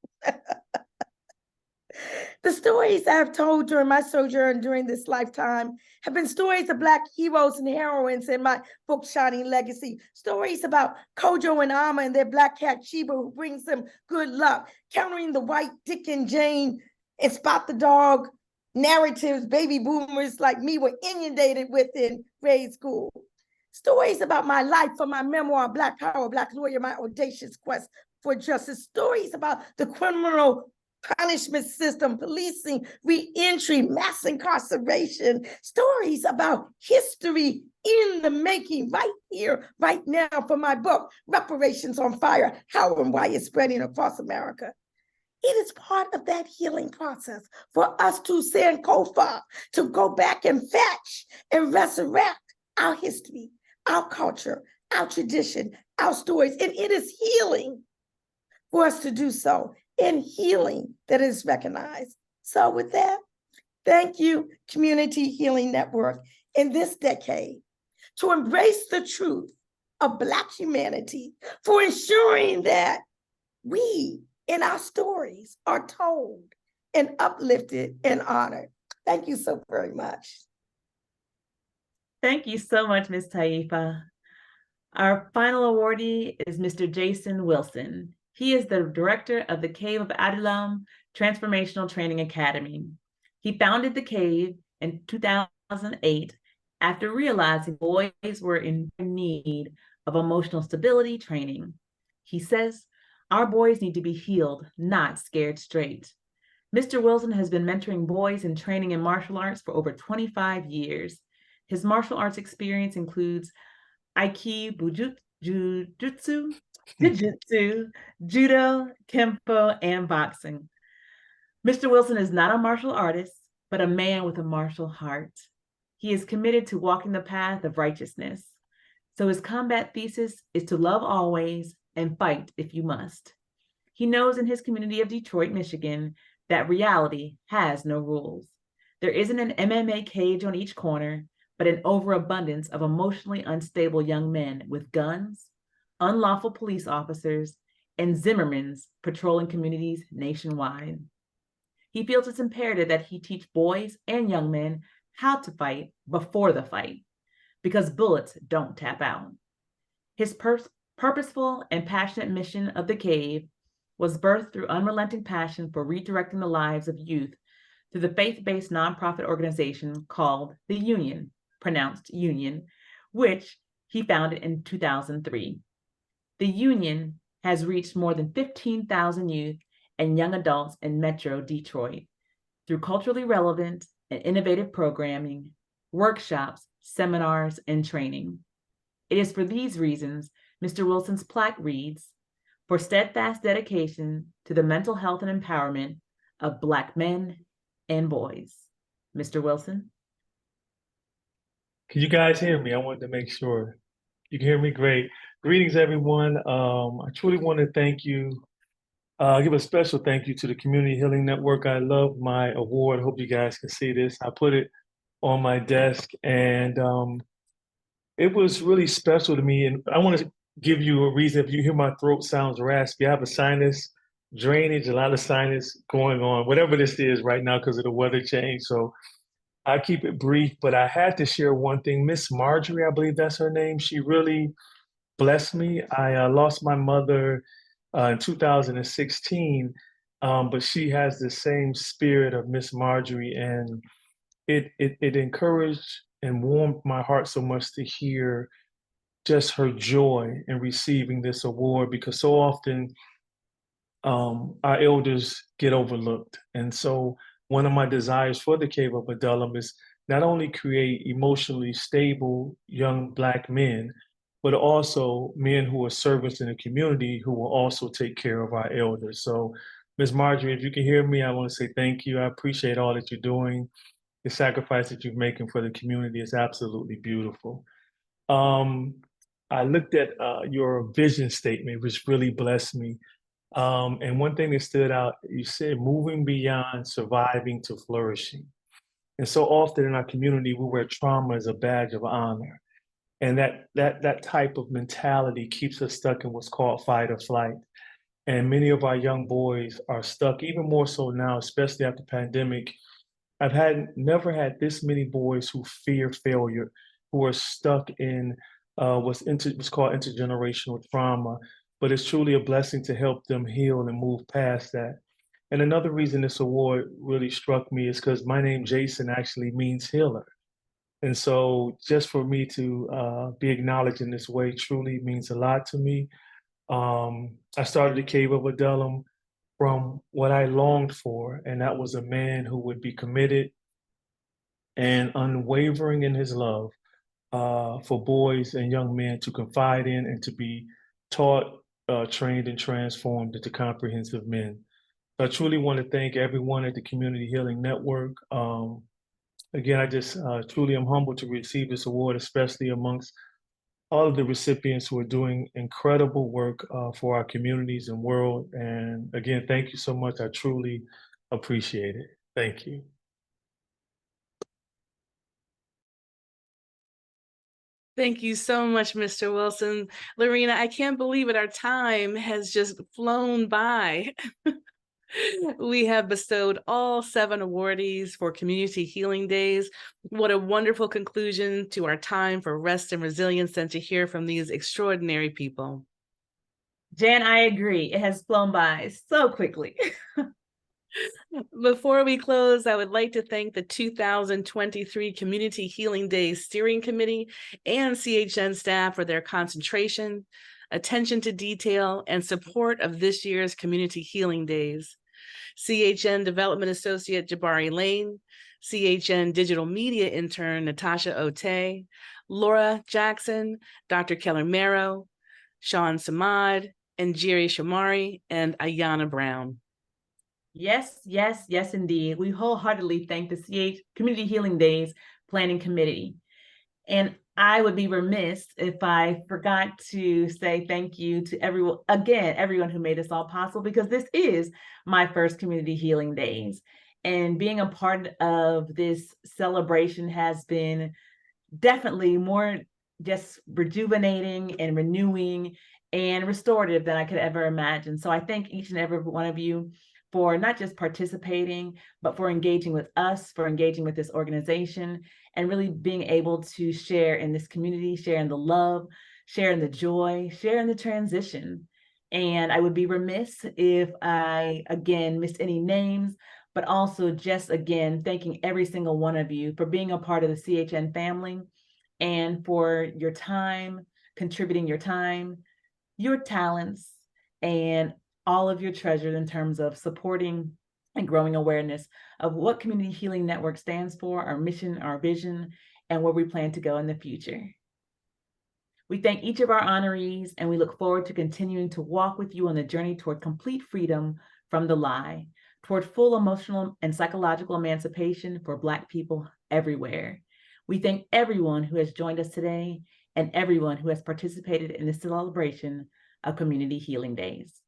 The stories I've told during my sojourn during this lifetime have been stories of Black heroes and heroines in my book, Shining Legacy. Stories about Kojo and Amma and their black cat, Sheba, who brings them good luck, countering the white Dick and Jane and Spot the Dog narratives baby boomers like me were inundated with in grade school. Stories about my life from my memoir, Black Power, Black Lawyer, My Audacious Quest for Justice. Stories about the criminal punishment system, policing, re-entry, mass incarceration. Stories about history in the making right here, right now for my book, Reparations on Fire, How and Why It's Spreading Across America. It is part of that healing process for us to Sankofa, to go back and fetch and resurrect our history, our culture, our tradition, our stories. And it is healing for us to do so, and healing that is recognized. So with that, thank you, Community Healing Network, in this decade to embrace the truth of Black humanity, for ensuring that we in our stories are told and uplifted and honored. Thank you so very much. Thank you so much, Ms. Taifa. Our final awardee is Mr. Jason Wilson. He is the director of the Cave of Adullam Transformational Training Academy. He founded the Cave in 2008 after realizing boys were in need of emotional stability training. He says, our boys need to be healed, not scared straight. Mr. Wilson has been mentoring boys in training in martial arts for over 25 years. His martial arts experience includes Aikido, Jujutsu, Judo, Kempo, and boxing. Mr. Wilson is not a martial artist, but a man with a martial heart. He is committed to walking the path of righteousness. So his combat thesis is to love always and fight if you must. He knows in his community of Detroit, Michigan, that reality has no rules. There isn't an MMA cage on each corner, but an overabundance of emotionally unstable young men with guns, unlawful police officers, and Zimmermans patrolling communities nationwide. He feels it's imperative that he teach boys and young men how to fight before the fight, because bullets don't tap out. His purposeful and passionate mission of the cave was birthed through unrelenting passion for redirecting the lives of youth through the faith-based nonprofit organization called The Union, pronounced Union, which he founded in 2003. The Union has reached more than 15,000 youth and young adults in Metro Detroit through culturally relevant and innovative programming, workshops, seminars, and training. It is for these reasons Mr. Wilson's plaque reads, "For steadfast dedication to the mental health and empowerment of Black men and boys." Mr. Wilson? Can you guys hear me? I wanted to make sure. You can hear me? Great. Greetings, everyone. I truly want to thank you. Give a special thank you to the Community Healing Network. I love my award. I hope you guys can see this. I put it on my desk, and it was really special to me. And I want to give you a reason. If you hear my throat sounds raspy, I have a sinus drainage, a lot of sinus going on, whatever this is right now because of the weather change. So I keep it brief, but I had to share one thing. Miss Marjorie, I believe that's her name. She really blessed me. I lost my mother in 2016, but she has the same spirit of Miss Marjorie, and it encouraged and warmed my heart so much to hear just her joy in receiving this award, because so often our elders get overlooked. And so one of my desires for the Cave of Adullam is not only create emotionally stable young Black men, but also men who are servants in the community who will also take care of our elders. So Ms. Marjorie, if you can hear me, I want to say thank you. I appreciate all that you're doing. The sacrifice that you're making for the community is absolutely beautiful. I looked at your vision statement, which really blessed me. And one thing that stood out, you said moving beyond surviving to flourishing. And so often in our community, we wear trauma as a badge of honor. And that type of mentality keeps us stuck in what's called fight or flight. And many of our young boys are stuck, even more so now, especially after the pandemic. I've never had this many boys who fear failure, who are stuck in what's called intergenerational trauma. But it's truly a blessing to help them heal and move past that. And another reason this award really struck me is because my name, Jason, actually means healer. And so just for me to be acknowledged in this way truly means a lot to me. I started the Cave of Adullam from what I longed for, and that was a man who would be committed and unwavering in his love for boys and young men to confide in and to be taught, trained, and transformed into comprehensive men. So I truly want to thank everyone at the Community Healing Network. Again, I just truly am humbled to receive this award, especially amongst all of the recipients who are doing incredible work for our communities and world. And again, thank you so much. I truly appreciate it. Thank you. Thank you so much, Mr. Wilson. Lorena, I can't believe it. Our time has just flown by. We have bestowed all 7 awardees for Community Healing Days. What a wonderful conclusion to our time for rest and resilience, and to hear from these extraordinary people. Jan, I agree. It has flown by so quickly. Before we close, I would like to thank the 2023 Community Healing Days Steering Committee and CHN staff for their concentration, attention to detail, and support of this year's Community Healing Days. CHN Development Associate Jabari Lane, CHN Digital Media Intern Natasha Ote, Laura Jackson, Dr. Keller Marrow, Sean Samad, and Jerry Shamari, and Ayana Brown. Yes, yes, yes, indeed. We wholeheartedly thank the Community Healing Days Planning Committee. And I would be remiss if I forgot to say thank you to everyone who made this all possible, because this is my first Community Healing Days. And being a part of this celebration has been definitely more just rejuvenating and renewing and restorative than I could ever imagine. So I thank each and every one of you for not just participating, but for engaging with us, for engaging with this organization, and really being able to share in this community, share in the love, share in the joy, share in the transition. And I would be remiss if I, again, missed any names, but also just, again, thanking every single one of you for being a part of the CHN family and for your time, contributing your time, your talents, and all of your treasures in terms of supporting and growing awareness of what Community Healing Network stands for, our mission, our vision, and where we plan to go in the future. We thank each of our honorees, and we look forward to continuing to walk with you on the journey toward complete freedom from the lie, toward full emotional and psychological emancipation for Black people everywhere. We thank everyone who has joined us today and everyone who has participated in this celebration of Community Healing Days.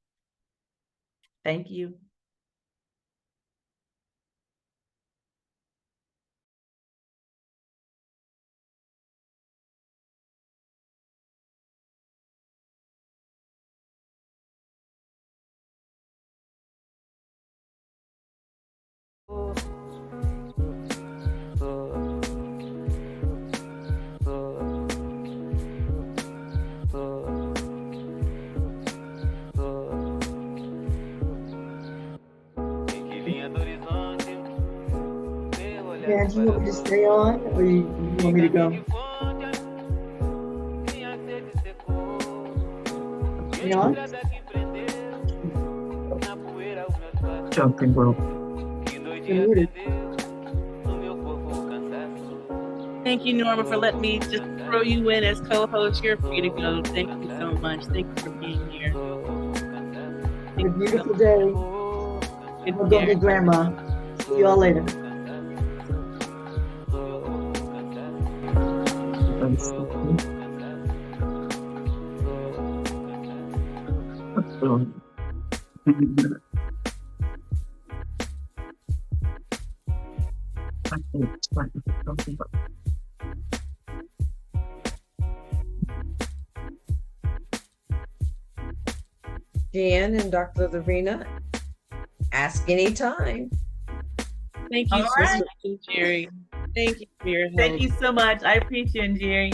Thank you. Dan, do you want me to stay on, or you want me to go? Stay on? Jumping rope. You're muted. Thank you, Norma, for letting me just throw you in as co-host. You're free to go. Thank you so much. Thank you for being here. Have a beautiful day. We'll go to Grandma. See y'all later. Jan and Dr. Lorena, ask anytime. Thank you All so right. much, Jerry. Thank you for your help. Thank you so much. I appreciate you, Jerry.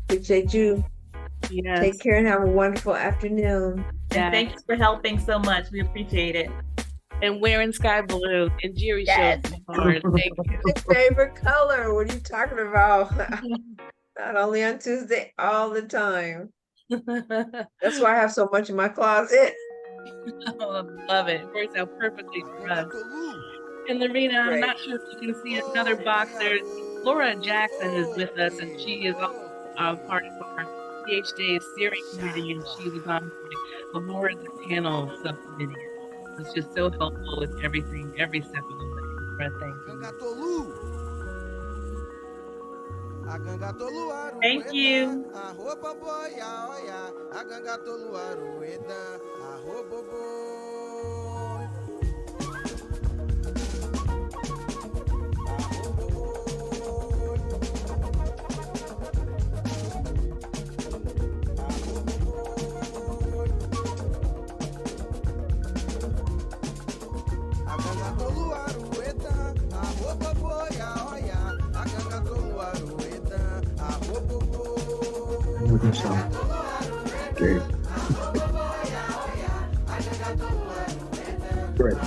Appreciate you. Yes. Take care and have a wonderful afternoon. And thank you for helping so much. We appreciate it. And wearing sky blue. And Jerry Yes. showed me hard. Thank you. My favorite color. What are you talking about? Not only on Tuesday, all the time. That's why I have so much in my closet. Oh, I love it. It works out perfectly for us. And Lorena, I'm not sure if you can see another box there. Laura Jackson is with us, and she is part of our PhD steering committee, and she was on the Laura's panel subcommittee. It's just so helpful with everything, every step of the way. Laura, thank you. Thank you. Okay. Great.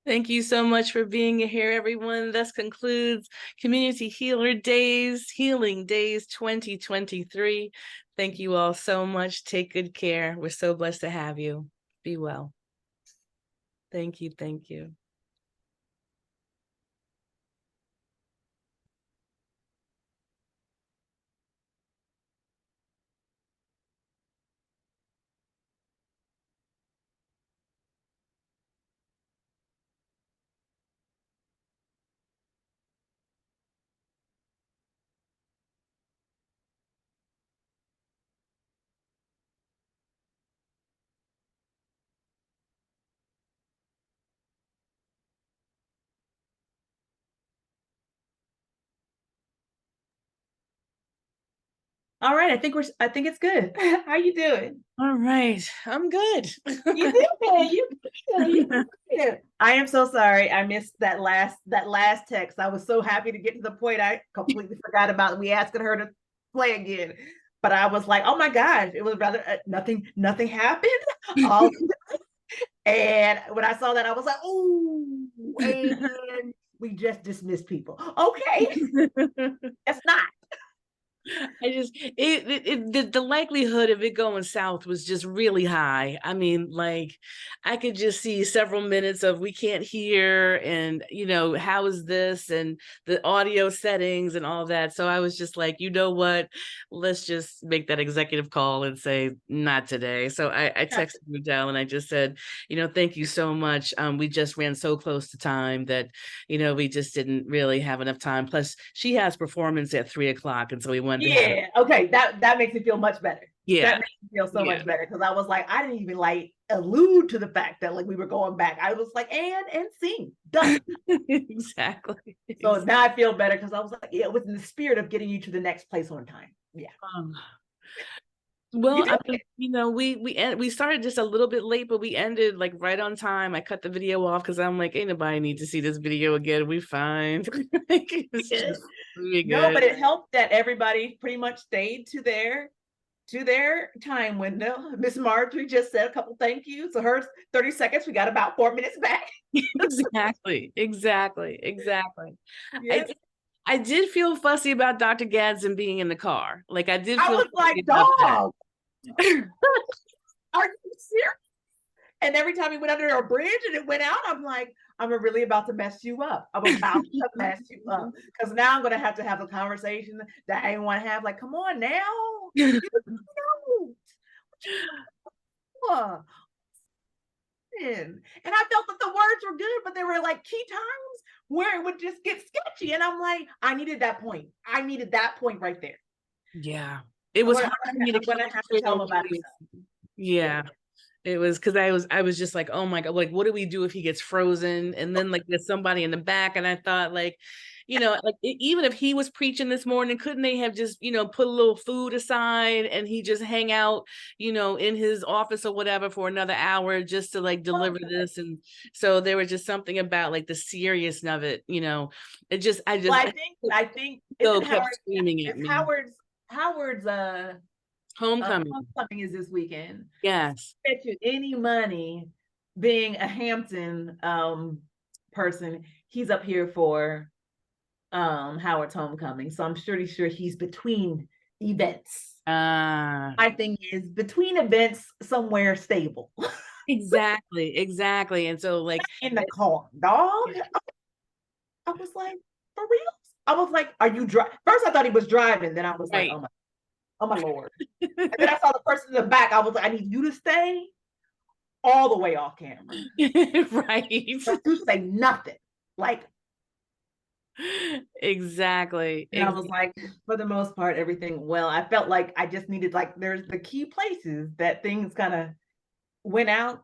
Thank you so much for being here, everyone. This concludes Community Healing Days 2023. Thank you all so much. Take good care. We're so blessed to have you. Be well. Thank you. Thank you. All right, I think it's good. How you doing? All right, I'm good. You did it. You did it. I am so sorry. I missed that last text. I was so happy to get to the point. I completely forgot about we asking her to play again. but I was like, oh my gosh, it was rather nothing happened. All and when I saw that, I was like, oh, and we just dismissed people. Okay, that's not. I just the likelihood of it going south was just really high. I mean, like I could just see several minutes of we can't hear, and how is this, and the audio settings and all that. So I was just like, you know what, let's just make that executive call and say not today. So I texted Adele and I just said, thank you so much. We just ran so close to time that we just didn't really have enough time. Plus, she has performance at 3:00, and so we wanted. Yeah. Okay. That makes me feel much better. Yeah. That makes me feel so much better, because I was like, I didn't even like allude to the fact that like we were going back. I was like, and sing done. Exactly. So now I feel better, because I was like, yeah, within the spirit of getting you to the next place on time. Yeah. Well, I mean, we started just a little bit late, but we ended like right on time. I cut the video off because I'm like, ain't nobody need to see this video again. We fine. No, but it helped that everybody pretty much stayed to their time window. Miss Marjorie just said a couple thank yous. So her 30 seconds, we got about 4 minutes back. Exactly. Yes. I did feel fussy about Dr. Gadsden being in the car. Like I was like, dog. Are you serious? And every time he went under a bridge and it went out, I'm like, I'm really about to mess you up. I'm about to mess you up, because now I'm going to have a conversation that I didn't want to have. Like, come on now. And I felt that the words were good, but there were like key times where it would just get sketchy. And I'm like, I needed that point. I needed that point right there. Yeah. It was hard for me to have to tell him about it. Yeah. It was because I was just like, oh my God, like, what do we do if he gets frozen? And then like there's somebody in the back. And I thought like, even if he was preaching this morning, couldn't they have just, put a little food aside and he just hang out, in his office or whatever for another hour just to like deliver this? And so there was just something about like the seriousness of it, I think Bill kept screaming at me. Howard's homecoming is this weekend. Yes. Bet you any money, being a Hampton person, he's up here for Howard's homecoming. So I'm pretty sure he's between events. My thing is between events somewhere stable. Exactly. And so like in the car, dog. I was like, for real? I was like, are you driving? First I thought he was driving. Then I was like, oh my Lord. And then I saw the person in the back. I was like, I need you to stay all the way off camera. Right. Don't you say nothing. Like, exactly. And I was like, for the most part, everything well. I felt like I just needed, like, there's the key places that things kind of went out